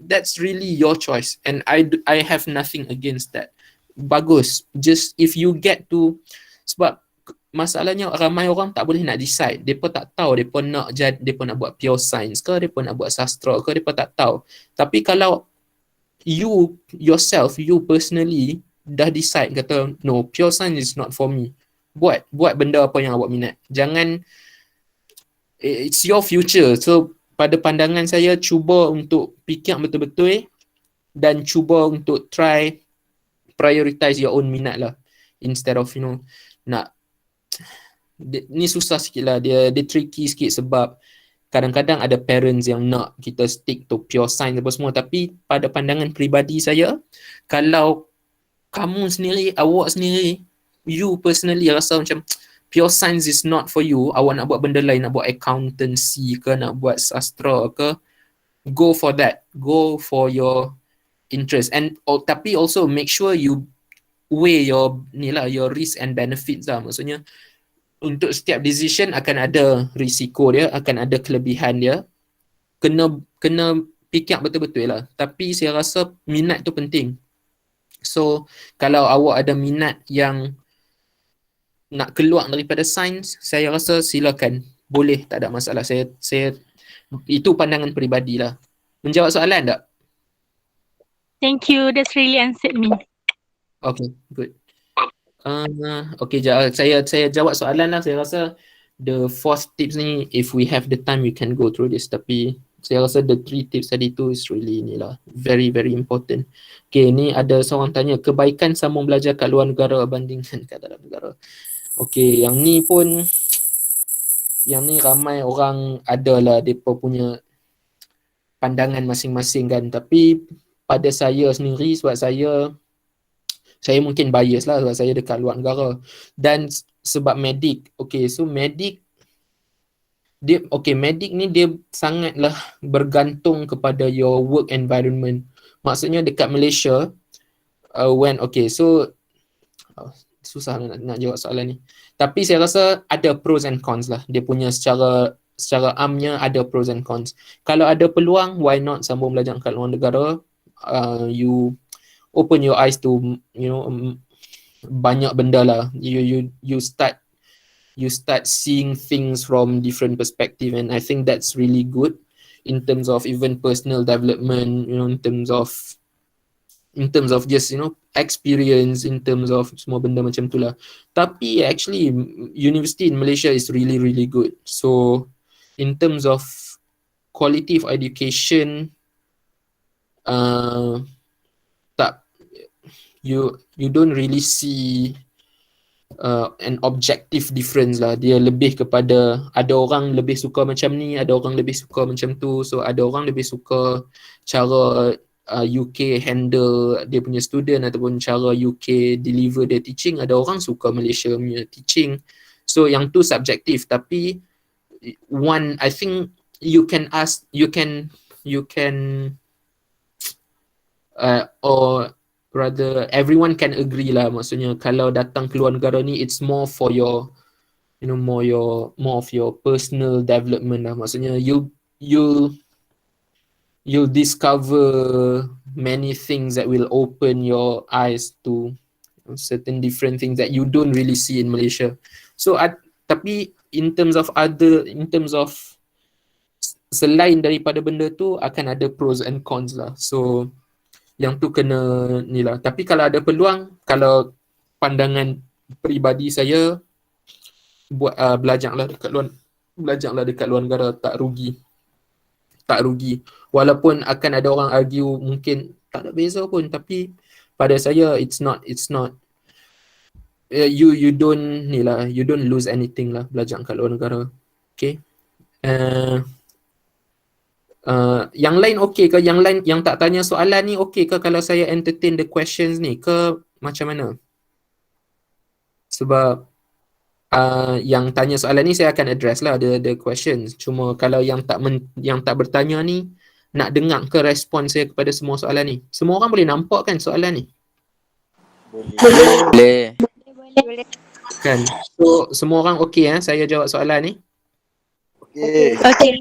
That's really your choice and I have nothing against that. Bagus, just if you get to, sebab masalahnya ramai orang tak boleh nak decide. Mereka tak tahu mereka nak buat pure science ke, mereka nak buat sastra ke, mereka tak tahu. Tapi kalau you yourself, you personally dah decide kata no, pure science is not for me. Buat benda apa yang awak minat. Jangan, it's your future. So pada pandangan saya, cuba untuk fikir betul-betul dan cuba untuk try prioritize your own minat lah. Instead of nak, ni susah sikit lah, dia tricky sikit sebab kadang-kadang ada parents yang nak kita stick to pure science apa semua, tapi pada pandangan peribadi saya, kalau kamu sendiri, awak sendiri, you personally rasa macam pure science is not for you, awak nak buat benda lain, nak buat accountancy ke, nak buat sastra ke, go for that, go for your interest. And tapi also make sure you weigh your risk and benefits lah. Maksudnya untuk setiap decision akan ada risiko dia, akan ada kelebihan dia. Kena fikir betul-betul lah. Tapi saya rasa minat tu penting. So kalau awak ada minat yang nak keluar daripada sains, saya rasa silakan, boleh, tak ada masalah. Saya itu pandangan peribadi lah. Menjawab soalan tak? Thank you, that's really answered me. Okay, good. Okay, saya jawab soalan lah. Saya rasa the 4th tips ni, if we have the time we can go through this, tapi saya rasa the 3 tips tadi tu is really very very important. Okay, ni ada seorang tanya, kebaikan sambung belajar kat luar negara bandingkan kat dalam negara. Okay, yang ni ramai orang adalah depa punya pandangan masing-masing kan, tapi pada saya sendiri, sebab saya mungkin bias lah sebab saya dekat luar negara dan sebab medik. Okay, so medik ni dia sangatlah bergantung kepada your work environment. Maksudnya dekat Malaysia, susah nak jawab soalan ni. Tapi saya rasa ada pros and cons lah. Dia punya secara amnya ada pros and cons. Kalau ada peluang, why not sambung belajar kat luar negara? You open your eyes to, you know, banyak benda lah. You start seeing things from different perspective, and I think that's really good in terms of even personal development, you know, in terms of just, you know, experience, in terms of semua benda macam tu lah. Tapi actually university in Malaysia is really really good. So in terms of quality of education, you don't really see an objective difference lah. Dia lebih kepada ada orang lebih suka macam ni, ada orang lebih suka macam tu. So ada orang lebih suka cara UK handle dia punya student ataupun cara UK deliver their teaching. Ada orang suka Malaysia punya teaching. So yang tu subjektif, tapi I think you can or rather everyone can agree lah, maksudnya kalau datang ke luar negara ni it's more for your, you know, more of your personal development lah. Maksudnya you'll discover many things that will open your eyes to certain different things that you don't really see in Malaysia. So tapi in terms of selain daripada benda tu akan ada pros and cons lah. So yang tu kena ni lah. Tapi kalau ada peluang, kalau pandangan peribadi saya, buat belajarlah dekat luar negara, tak rugi. Walaupun akan ada orang argue mungkin tak ada beza pun, tapi pada saya it's not you don't lose anything lah belajar kat luar negara. Okay. Yang lain okey ke? Yang lain yang tak tanya soalan ni okey ke kalau saya entertain the questions ni ke macam mana? Sebab yang tanya soalan ni saya akan address lah the questions. Cuma kalau yang tak bertanya ni nak dengar ke respon saya kepada semua soalan ni? Semua orang boleh nampak kan soalan ni? Boleh. Kan? So semua orang okey saya jawab soalan ni? Okay.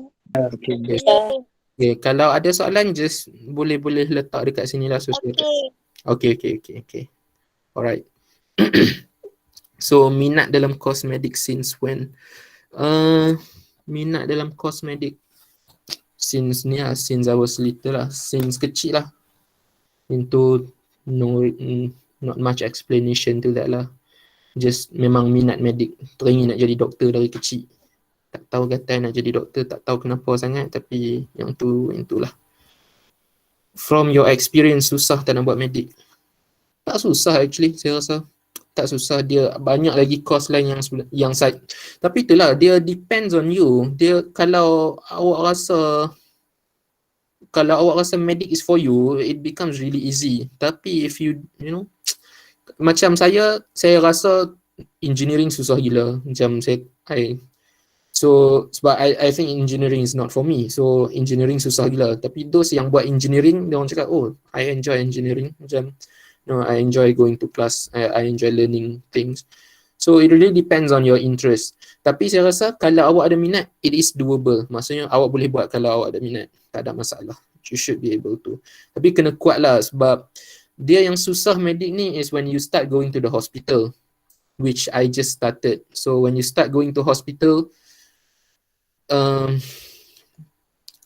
Okay, kalau ada soalan just boleh letak dekat sini lah. Okay. Alright. So minat dalam kosmetik since when? Minat dalam kosmetik since I was little lah, since kecil lah. Into not much explanation to that lah. Just memang minat medik, teringin nak jadi doktor dari kecil. Tak tahu kata nak jadi doktor, tak tahu kenapa sangat, tapi yang itulah. From your experience, susah tak nak buat medik? Tak susah actually, saya rasa. Tak susah, dia banyak lagi course lain yang side. Tapi itulah, dia depends on you. Dia kalau awak rasa medik is for you, it becomes really easy. Tapi if you know, macam saya rasa engineering susah gila. Macam sebab I think engineering is not for me. So engineering susah gila. Tapi those yang buat engineering, dia orang cakap, oh, I enjoy engineering. Macam, no, I enjoy going to class. I enjoy learning things. So it really depends on your interest. Tapi saya rasa kalau awak ada minat, it is doable. Maksudnya awak boleh buat kalau awak ada minat. Tak ada masalah. You should be able to. Tapi kena kuat lah, sebab dia yang susah medik ni is when you start going to the hospital, which I just started. So when you start going to hospital,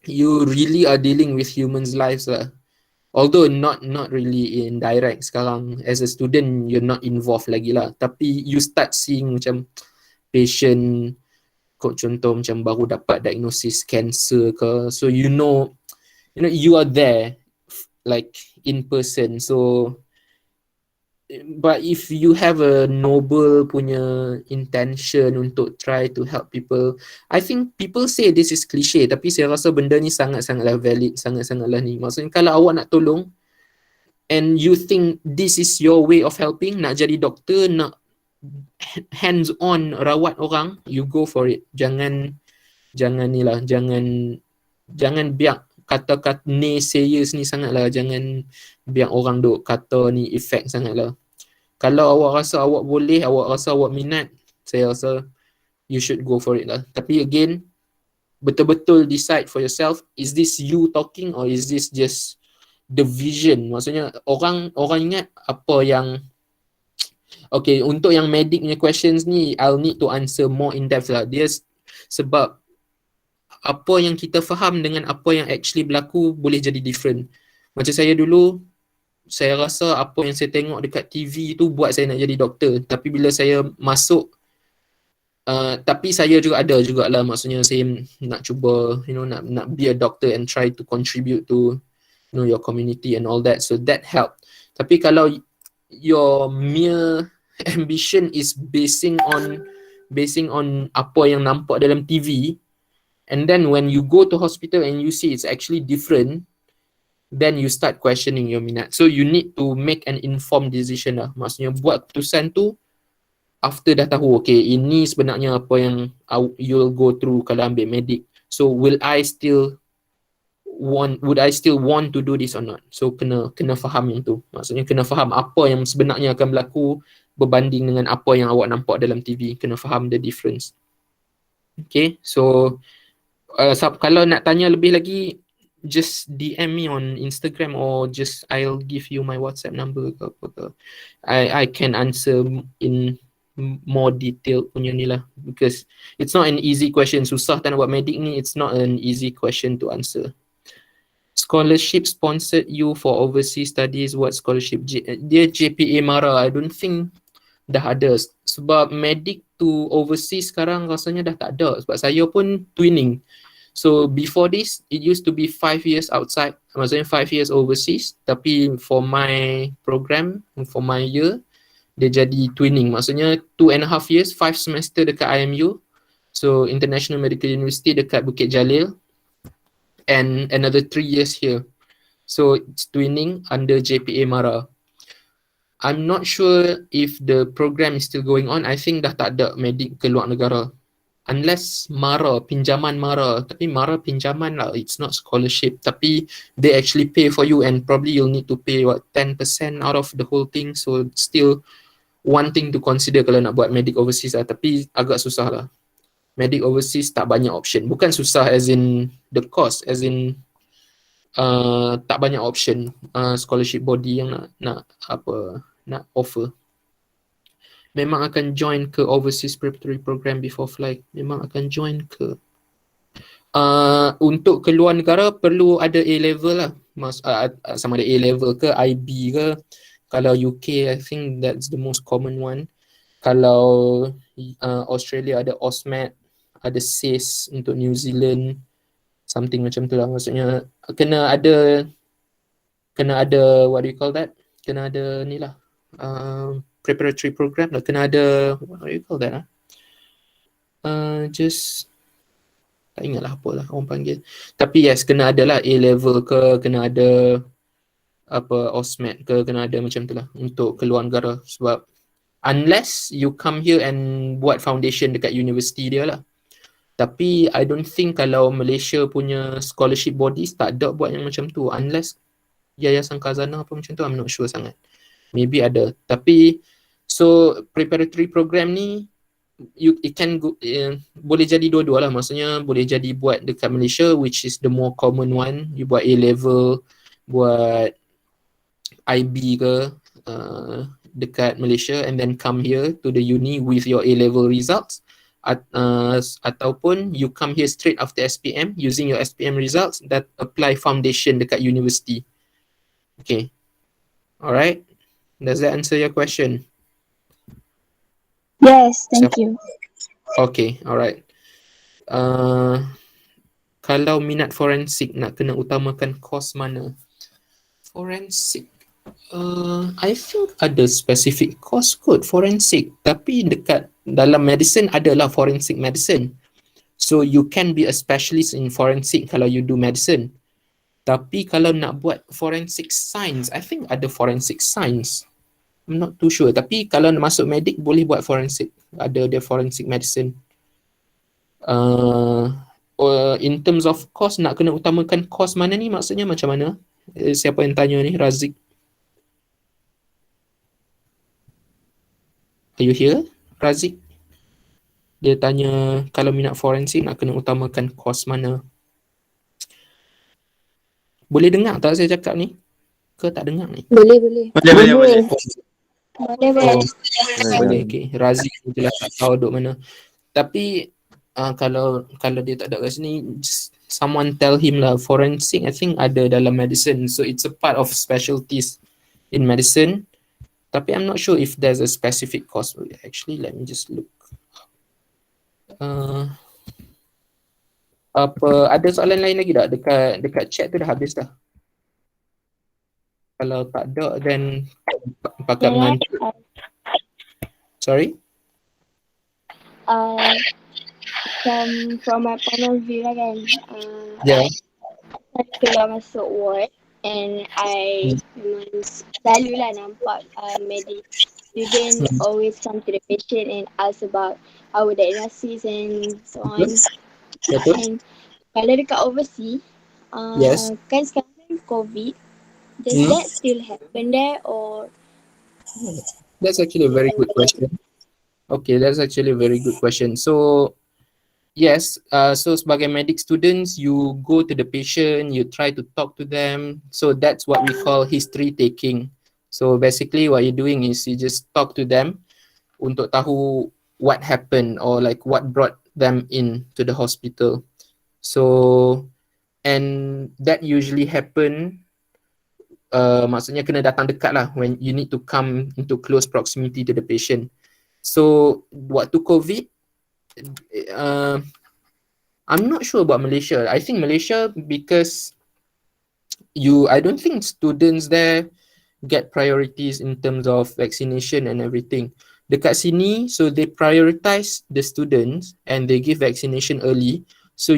you really are dealing with humans' lives lah. Although not really in direct sekarang. As a student, you're not involved lagi lah. Tapi you start seeing macam patient, contoh macam baru dapat diagnosis cancer ke. So you know you are there like in person. So but if you have a noble punya intention untuk try to help people, I think people say this is cliche, tapi saya rasa benda ni sangat-sangatlah valid, sangat-sangatlah ni. Maksudnya kalau awak nak tolong and you think this is your way of helping, nak jadi doktor, nak hands on rawat orang, you go for it. Jangan biar kata-kata naysayers ni sangatlah, jangan biar orang duk kata ni effect sangatlah. Kalau awak rasa awak boleh, awak rasa awak minat, saya rasa you should go for it lah. Tapi again, betul-betul decide for yourself, is this you talking or is this just the vision? Maksudnya orang ingat apa yang okay, untuk yang medic punya questions ni, I'll need to answer more in depth lah. Dia sebab apa yang kita faham dengan apa yang actually berlaku boleh jadi different. Macam saya dulu, saya rasa apa yang saya tengok dekat TV tu buat saya nak jadi doktor. Tapi bila saya masuk, tapi saya juga ada jugalah, maksudnya saya nak cuba, nak be a doctor and try to contribute to, your community and all that. So that helped. Tapi kalau your mere ambition is basing on apa yang nampak dalam TV, and then when you go to hospital and you see it's actually different, then you start questioning your minat. So you need to make an informed decision lah. Maksudnya buat keputusan tu after dah tahu, okay, ini sebenarnya apa yang you'll go through kalau ambil medik. So would I still want to do this or not? So kena faham yang tu. Maksudnya kena faham apa yang sebenarnya akan berlaku berbanding dengan apa yang awak nampak dalam TV. Kena faham the difference. Okay, so kalau nak tanya lebih lagi, just DM me on Instagram or just I'll give you my WhatsApp number ke apa ke. I can answer in more detail punya ni lah, because it's not an easy question. Susah tak nak buat medik ni, it's not an easy question to answer. Scholarship sponsored you for overseas studies, what scholarship? Dia JPA MARA, I don't think dah ada. Sebab medik to overseas sekarang rasanya dah tak ada. Sebab saya pun twinning. So before this, it used to be 5 years outside, maksudnya 5 years overseas. Tapi for my program, for my year, dia jadi twinning. Maksudnya 2.5 years, 5 semester dekat ILMU. So International Medical University dekat Bukit Jalil. And another 3 years here. So it's twinning under JPA MARA. I'm not sure if the program is still going on. I think dah tak ada medik ke luar negara. Unless MARA, pinjaman MARA. Tapi MARA pinjaman lah, it's not scholarship. Tapi they actually pay for you and probably you'll need to pay 10% out of the whole thing. So still one thing to consider kalau nak buat medik overseas lah. Tapi agak susah lah. Medik overseas tak banyak option. Bukan susah as in the cost, as in tak banyak option scholarship body yang nak offer. Memang akan join ke overseas preparatory program before flight? Memang akan join ke? Untuk keluar negara perlu ada A-level lah. Sama ada A-level ke, IB ke. Kalau UK, I think that's the most common one. Kalau Australia ada OSMAT, ada SES untuk New Zealand, something macam tu lah. Maksudnya kena ada what do you call that? Kena ada ni lah. Preparatory program lah, kena ada what do you call that lah? Just tak ingat lah apa lah orang panggil. Tapi yes, kena ada lah A-level ke, kena ada apa OSMAT ke, kena ada macam tu lah untuk keluar negara. Sebab unless you come here and buat foundation dekat university dia lah. Tapi I don't think kalau Malaysia punya scholarship bodies tak ada buat yang macam tu, unless Yayasan Khazanah apa macam tu, I'm not sure sangat. Maybe ada. Tapi so preparatory program ni it can go, boleh jadi dua-dua lah. Maksudnya boleh jadi buat dekat Malaysia, which is the more common one. You buat A-level, buat IB ke dekat Malaysia and then come here to the uni with your A-level results. Ataupun you come here straight after SPM using your SPM results that apply foundation dekat university. Okay. Alright. Does that answer your question? Yes, thank you. Okay, alright. Kalau minat forensik, nak kena utamakan course mana? Forensik. I think ada specific course kot forensik. Tapi dekat dalam medicine adalah forensic medicine. So you can be a specialist in forensic kalau you do medicine. Tapi kalau nak buat forensic science, I think ada forensic science. I'm not too sure. Tapi kalau nak masuk medik, boleh buat forensic. Ada forensic medicine. In terms of course, nak kena utamakan course mana ni? Maksudnya macam mana? Siapa yang tanya ni? Razik. Are you here, Razik? Dia tanya kalau minat forensik nak kena utamakan kos mana. Boleh dengar tak saya cakap ni? Ke tak dengar ni? Boleh, boleh. Boleh. Boleh, Oh, boleh. boleh, okay. Razik jelas tak tahu duduk mana. Tapi kalau dia tak ada kat sini, just someone tell him lah, forensic I think ada dalam medicine, so it's a part of specialties in medicine. Tapi I'm not sure if there's a specific course. Actually, let me just look. Ada soalan lain lagi tak dekat chat tu? Dah habis dah. Kalau tak ada, then pakai mengantuk. Sorry? From my point of view lah kan, Yeah. saya keluar masuk ward and I memang selalulah nampak medic student always come to the patient and ask about our diagnosis and so on. Betul. And kalau dekat overseas, Yes. kan sekarang kan COVID, does that still happen there or? That's actually a very good question. Okay, that's actually a very good question. So, yes, so sebagai medic students, you go to the patient, you try to talk to them. So that's what we call history taking. So basically what you're doing is you just talk to them untuk tahu what happened or like what brought them in to the hospital. So, and that usually happen, maksudnya kena datang dekat lah when you need to come into close proximity to the patient. So waktu COVID, I'm not sure about Malaysia. I think Malaysia, because I don't think students there get priorities in terms of vaccination and everything. Dekat sini, so they prioritize the students and they give vaccination early. So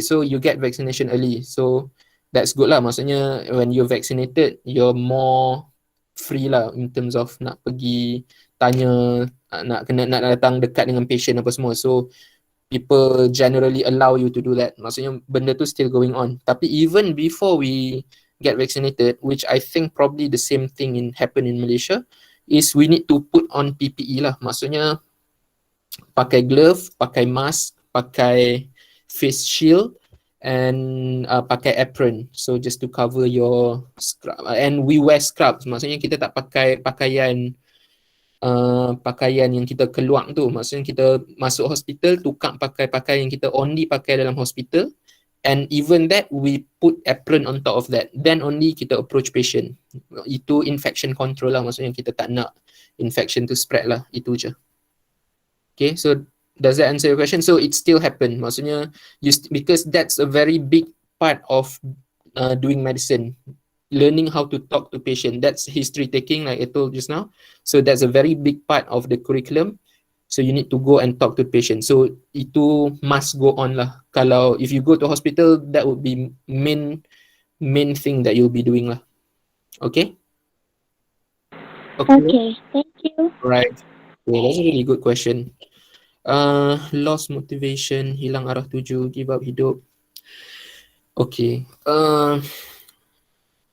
so you get vaccination early. So that's good lah. Maksudnya when you're vaccinated, you're more free lah in terms of nak pergi tanya, nak datang dekat dengan patient apa semua. So people generally allow you to do that. Maksudnya benda tu still going on. Tapi even before we get vaccinated, which I think probably the same thing happen in Malaysia, is we need to put on PPE lah. Maksudnya pakai glove, pakai mask, pakai face shield and pakai apron, so just to cover your scrub, and we wear scrubs. Maksudnya kita tak pakai pakaian yang kita keluar tu. Maksudnya kita masuk hospital tukar pakai pakaian yang kita only pakai dalam hospital, and even that we put apron on top of that, then only kita approach patient. Itu infection control lah, maksudnya kita tak nak infection to spread lah, itu je. Okay, so does that answer your question? So it still happen. Maksudnya because that's a very big part of doing medicine, learning how to talk to patient. That's history taking, like I told just now. So that's a very big part of the curriculum. So you need to go and talk to patient. So itu must go on lah. Kalau if you go to hospital, that would be main thing that you'll be doing lah. Okay? Okay, thank you. Right. Okay, that's a really good question. Lost motivation, hilang arah tuju, give up hidup. Okay.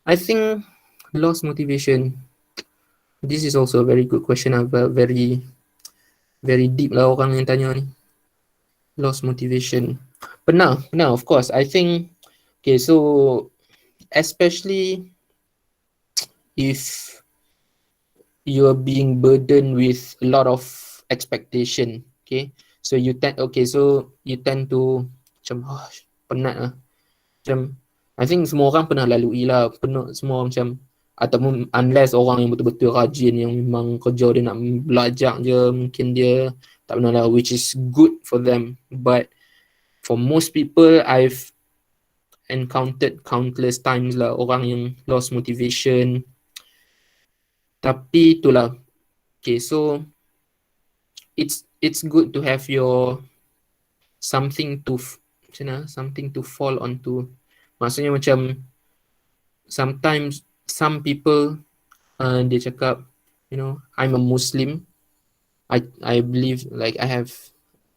I think lost motivation. This is also a very good question. Very, very deep lah orang yang tanya ni. Lost motivation. Pernah, of course. I think, okay, so especially if you are being burdened with a lot of expectation, okay, so you tend to macam penat lah. Macam I think semua orang pernah lalui lah, semua orang macam, ataupun unless orang yang betul-betul rajin, yang memang kerja dia nak belajar je, mungkin dia tak pernah lah, which is good for them. But for most people, I've encountered countless times lah orang yang lost motivation. Tapi itulah, okay, so it's good to have your something to fall onto. Maksudnya macam sometimes some people dia cakap, I'm a Muslim, I believe, like I have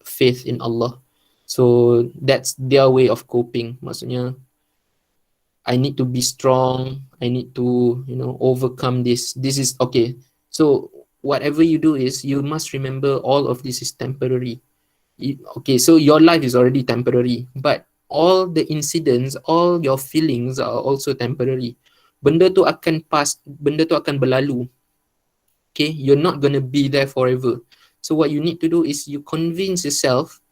faith in Allah, so that's their way of coping. Maksudnya I need to be strong, I need to overcome this is okay. So whatever you do is, you must remember all of this is temporary. Okay, so your life is already temporary, but all the incidents, all your feelings are also temporary. Benda tu akan pass, benda tu akan berlalu. Okay, you're not going to be there forever. So what you need to do is you convince yourself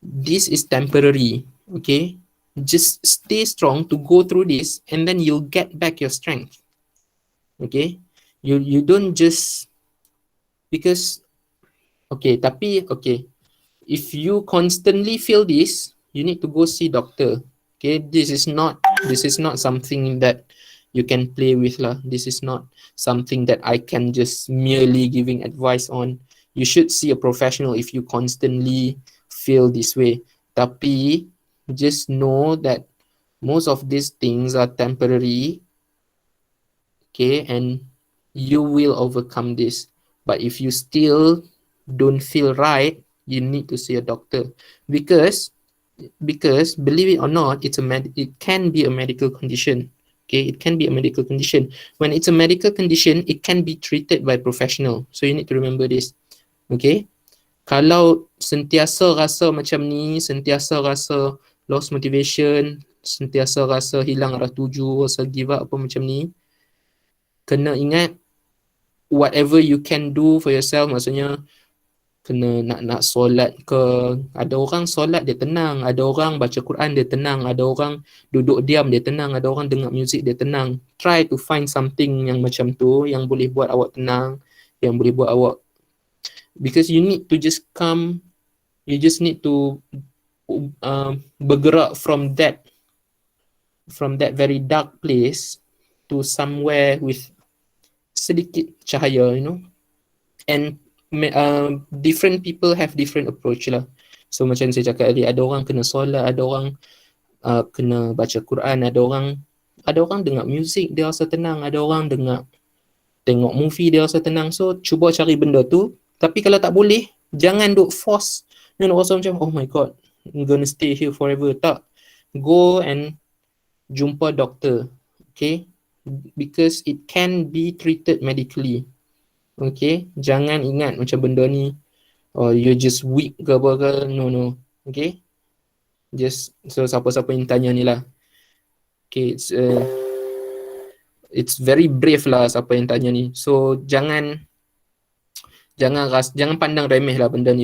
this is temporary. Okay, just stay strong to go through this, and then you'll get back your strength. Okay, you don't just because okay, tapi okay, if you constantly feel this, you need to go see doctor. Okay, this is not something that you can play with lah. This is not something that I can just merely giving advice on. You should see a professional if you constantly feel this way. Tapi just know that most of these things are temporary. Okay, and you will overcome this. But if you still don't feel right, you need to see a doctor, because believe it or not, it can be a medical condition. Okay, it can be a medical condition. When it's a medical condition, it can be treated by professional. So you need to remember this. Okay, kalau sentiasa rasa macam ni, sentiasa rasa lost motivation, sentiasa rasa hilang arah tuju, rasa give up apa macam ni, kena ingat whatever you can do for yourself. Maksudnya kena nak solat ke, ada orang solat dia tenang, ada orang baca Quran dia tenang, ada orang duduk diam dia tenang, ada orang dengar muzik dia tenang. Try to find something yang macam tu, yang boleh buat awak tenang, yang boleh buat awak, because you need to just come, you just need to bergerak from that very dark place to somewhere with sedikit cahaya, you know. And different people have different approach lah. So macam saya cakap tadi, ada orang kena solat, ada orang kena baca Quran, ada orang dengar muzik dia rasa tenang, ada orang tengok movie dia rasa tenang. So cuba cari benda tu. Tapi kalau tak boleh, jangan duk force. Jangan rasa macam oh my god, I'm gonna stay here forever. Tak, go and jumpa doktor. Okay, because it can be treated medically. Okay, jangan ingat macam benda ni you just weak ke apa ke. No. Okay, just so siapa-siapa yang tanya ni lah. Okay, it's very brave lah siapa yang tanya ni. So jangan pandang remeh lah benda ni.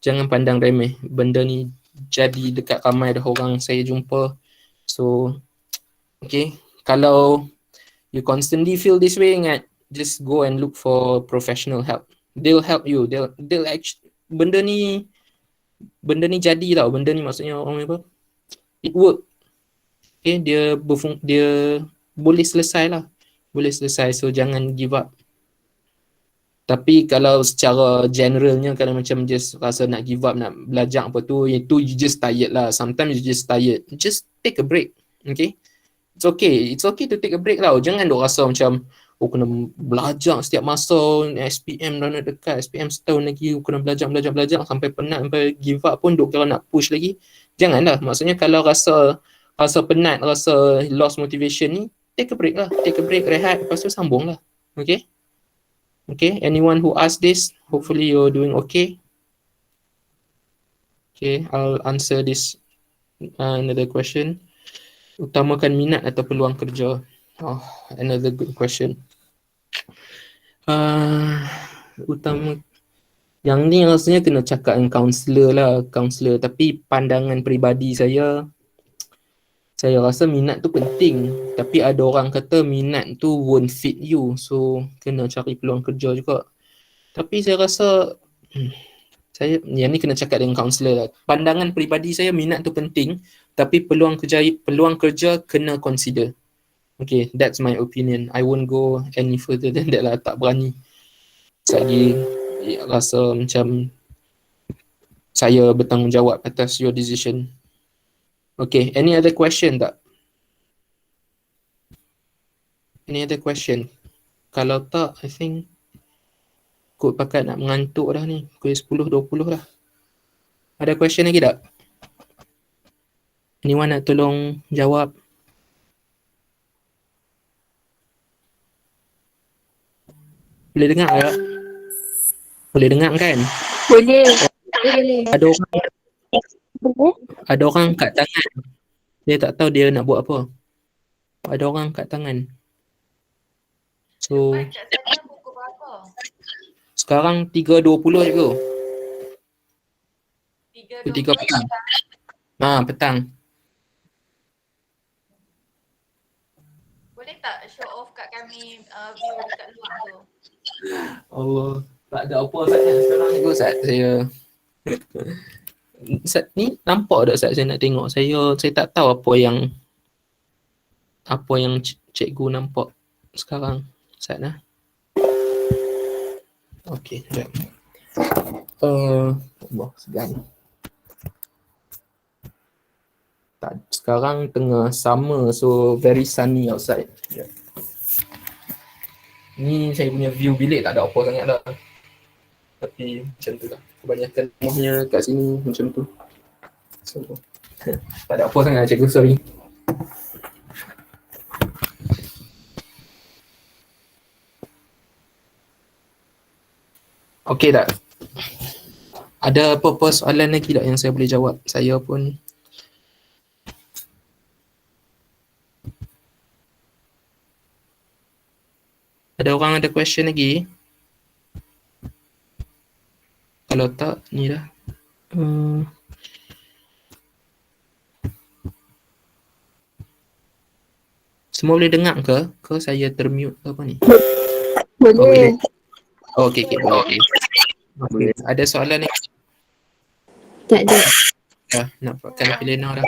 Jangan pandang remeh benda ni. Jadi dekat ramai dah orang saya jumpa. So okay, kalau you constantly feel this way, ingat, just go and look for professional help. They'll help you. They'll actually, benda ni jadi tau. Benda ni maksudnya orang apa? It work. Okay, dia boleh selesai lah. Boleh selesai. So jangan give up. Tapi kalau secara generalnya, kalau macam just rasa nak give up, nak belajar apa tu, itu you just tired lah. Sometimes you just tired. Just take a break. Okay? It's okay to take a break lah. Jangan duk rasa macam kena belajar setiap masa, SPM dah nak dekat, SPM setahun lagi, kena belajar sampai penat, sampai give up pun duk kira nak push lagi. Janganlah. Maksudnya kalau rasa penat, rasa lost motivation ni, take a break lah. Take a break, rehat, lepas tu sambung lah. Okay? Okay, anyone who asked this, hopefully you're doing okay. Okay, I'll answer this another question. Utamakan minat atau peluang kerja? Oh, another good question. Yang ni rasanya kena cakap dengan kaunselor. Tapi pandangan peribadi saya rasa minat tu penting. Tapi ada orang kata minat tu won't fit you. So kena cari peluang kerja juga. Tapi saya rasa yang ni kena cakap dengan kaunselor lah. Pandangan peribadi saya, minat tu penting. Tapi peluang kerja kena consider. Okay, that's my opinion. I won't go any further than that lah. Tak berani. Lagi rasa macam saya bertanggungjawab atas your decision. Okay, any other question tak? Any other question? Kalau tak, I think kot pakat nak mengantuk dah ni. Pukul 10.20 dah. Ada question lagi tak? Anyone nak tolong jawab? Boleh dengar tak? Boleh dengar kan? Boleh. Boleh. Ada orang Boleh. ada orang kat tangan. Dia tak tahu dia nak buat apa. Ada orang kat tangan. So sekarang 3.20 je ke? 3 petang. Petang. Boleh tak show off kat kami view dekat luar tu? Allah, tak ada apa sangat sekarang ni Ustaz. Saya Ustaz ni nampak tak Ustaz saya nak tengok. Saya tak tahu apa yang cikgu nampak sekarang Ustaz lah. Okey, sekejap. Allah, segan. Sekarang tengah summer, so very sunny outside. Yeah. Ni saya punya view bilik tak ada apa sangat lah. Tapi macam tu lah. Kebanyakan rumahnya kat sini macam tu. So, tak ada apa sangat cikgu, sorry. Okey tak? Ada apa-apa soalan lagi tak yang saya boleh jawab? Saya pun ada orang ada question lagi? Kalau tak, ni dah. Semua boleh dengar ke? Ke saya termute ke apa ni? Boleh. Oh, okey, boleh. Okay. Ada soalan ni? Tak ada. Dah, nampakkan Pilena dah.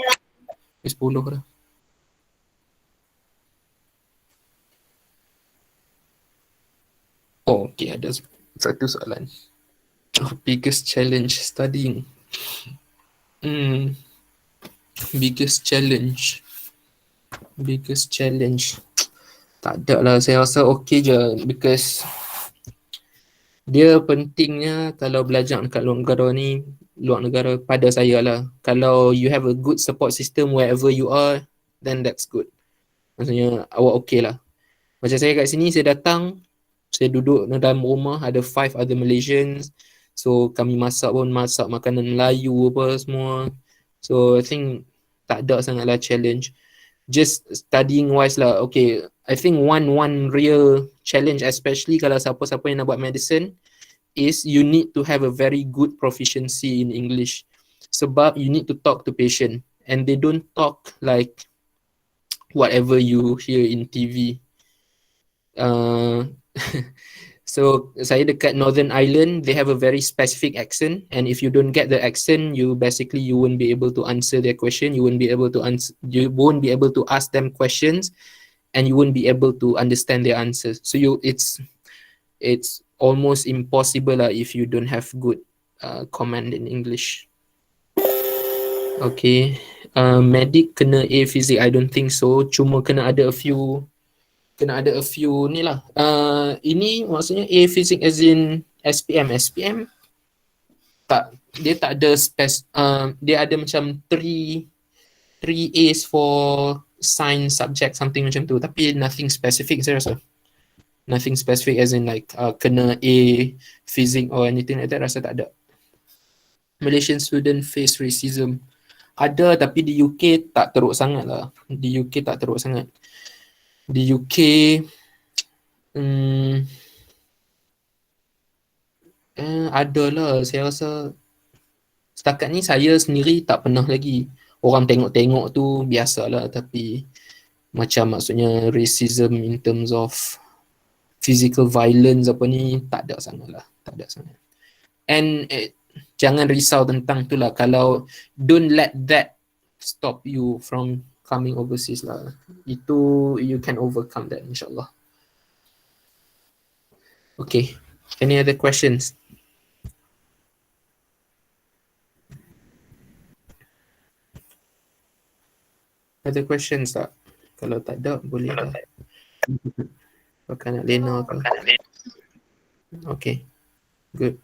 10 dah. Oh, okey, ada satu soalan. Biggest challenge studying. Biggest challenge. Tak ada lah, saya rasa okey je because dia pentingnya kalau belajar dekat luar negara pada saya lah. Kalau you have a good support system wherever you are, then that's good. Maksudnya awak okey lah. Macam saya kat sini, saya datang, saya duduk dalam rumah, ada 5 other Malaysians. So kami masak makanan Melayu apa semua. So I think tak ada sangatlah challenge. Just studying wise lah. Okay, I think one real challenge, especially kalau siapa-siapa yang nak buat medicine, is you need to have a very good proficiency in English. Sebab you need to talk to patient and they don't talk like whatever you hear in TV. So saya dekat Northern Ireland, they have a very specific accent, and if you don't get the accent, you won't be able to answer their question. You won't be able to ask them questions, and you won't be able to understand their answers. So it's almost impossible lah if you don't have good command in English. Okay, medic kena A physics, I don't think so. Cuma kena ada a few ni lah. Ini maksudnya A physics as in SPM tak, dia tak ada dia ada macam 3 A's for science subject, something macam tu, tapi nothing specific saya rasa. Nothing specific as in like kena A physics or anything like that, rasa tak ada. Malaysian student face racism. Ada, tapi di UK tak teruk sangat lah. Di UK ada lah, saya rasa setakat ni saya sendiri tak pernah lagi. Orang tengok-tengok tu biasalah, tapi macam maksudnya racism in terms of physical violence apa ni tak ada sangat. And jangan risau tentang tu lah. Kalau don't let that stop you from coming overseas lah. Itu you can overcome that insyaAllah. Okay, any other questions? Ada questions tak? Kalau tak ada, boleh dah. Pakai nak Lena ke? Okay, good.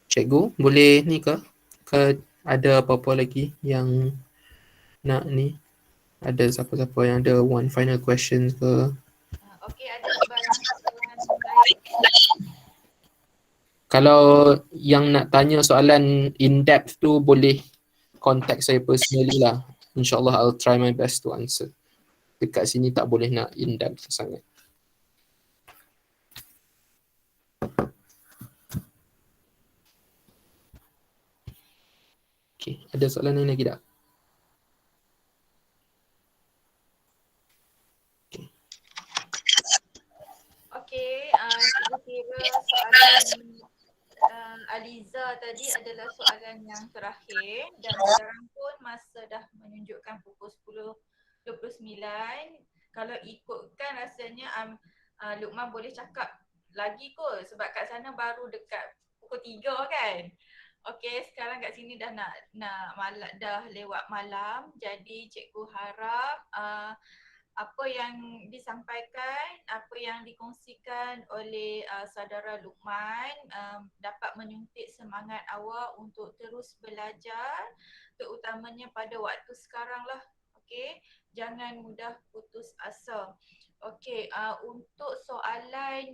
Cikgu, boleh ni ke? Ke ada apa-apa lagi yang nak ni? Ada siapa-siapa yang ada one final questions ke? Okey, ada barang soalan lain Kalau yang nak tanya soalan in-depth tu boleh contact saya personally lah. InsyaAllah I'll try my best to answer. Dekat sini tak boleh nak in-depth sangat. Okay, ada soalan lain lagi tak? Okey, cikgu kira soalan Aliza tadi adalah soalan yang terakhir dan sekarang pun masa dah menunjukkan pukul 10.29. Kalau ikutkan rasanya Luqman boleh cakap lagi kot sebab kat sana baru dekat pukul 3 kan. Okey, sekarang kat sini dah nak dah lewat malam, jadi cikgu harap apa yang disampaikan, apa yang dikongsikan oleh saudara Luqman dapat menyuntik semangat awak untuk terus belajar, terutamanya pada waktu sekarang lah. Okey, jangan mudah putus asa. Okey, untuk soalan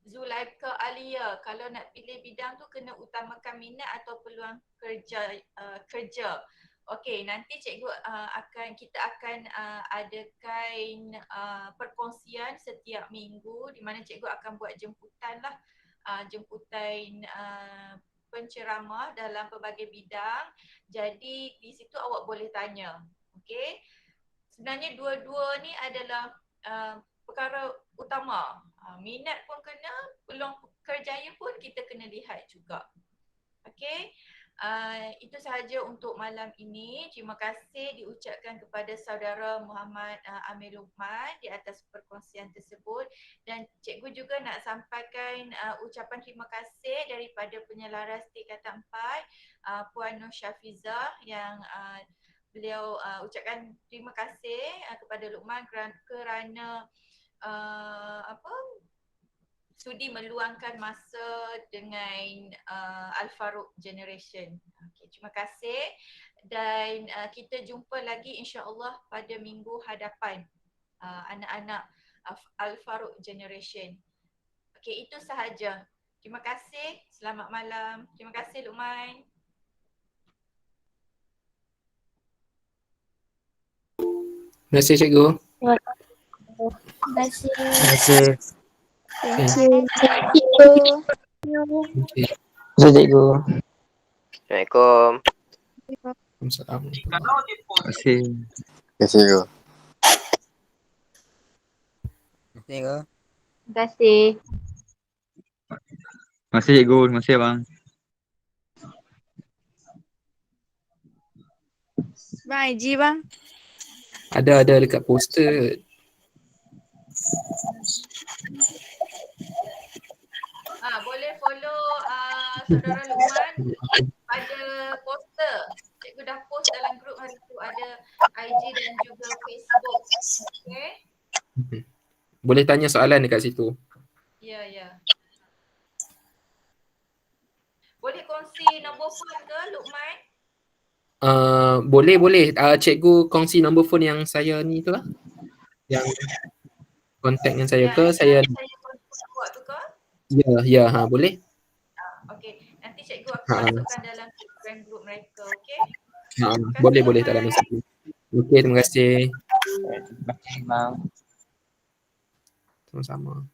Zulaika Alia, kalau nak pilih bidang tu kena utamakan minat atau peluang kerja. Okey, nanti cikgu kita akan adakan perkongsian setiap minggu di mana cikgu akan buat jemputan lah, jemputan penceramah dalam pelbagai bidang. Jadi di situ awak boleh tanya. Okey. Sebenarnya dua-dua ni adalah perkara utama. Minat pun kena, peluang kerjaya pun kita kena lihat juga. Okey. Itu sahaja untuk malam ini. Terima kasih diucapkan kepada saudara Muhammad Amir LUQMAN di atas perkongsian tersebut, dan cikgu juga nak sampaikan ucapan terima kasih daripada penyelaras tingkatan 4 Puan Nur Syafizah yang beliau ucapkan terima kasih kepada Luqman kerana sudi meluangkan masa dengan AL-FAROUQ Generation. Okay, terima kasih dan kita jumpa lagi insya-Allah pada minggu hadapan anak-anak AL-FAROUQ Generation. Okey, itu sahaja. Terima kasih. Selamat malam. Terima kasih Luqman. Terima kasih cikgu. Terima kasih. Terima kasih. Thank you. Okay. Terima kasih cikgu. Assalamualaikum. Assalamualaikum. Terima kasih. Terima kasih cikgu. Cikgu. Terima kasih. Terima kasih cikgu. Terima kasih abang. Bang, IG bang. Ada dekat poster. Boleh follow saudara Luqman pada poster. Cikgu dah post dalam grup hari tu, ada IG dan juga Facebook. Okay? Boleh tanya soalan dekat situ. Ya. Boleh kongsi nombor phone ke Luqman? Boleh. Cikgu kongsi nombor phone yang saya ni tu lah. Yang kontak yang saya ke saya. Saya kongsi buat tu ke? Ya, boleh. Okey, nanti cikgu akan masukkan dalam Telegram group mereka, okey? Boleh dalam masa tu. Okey, terima kasih. Terima kasih bang. Sama-sama.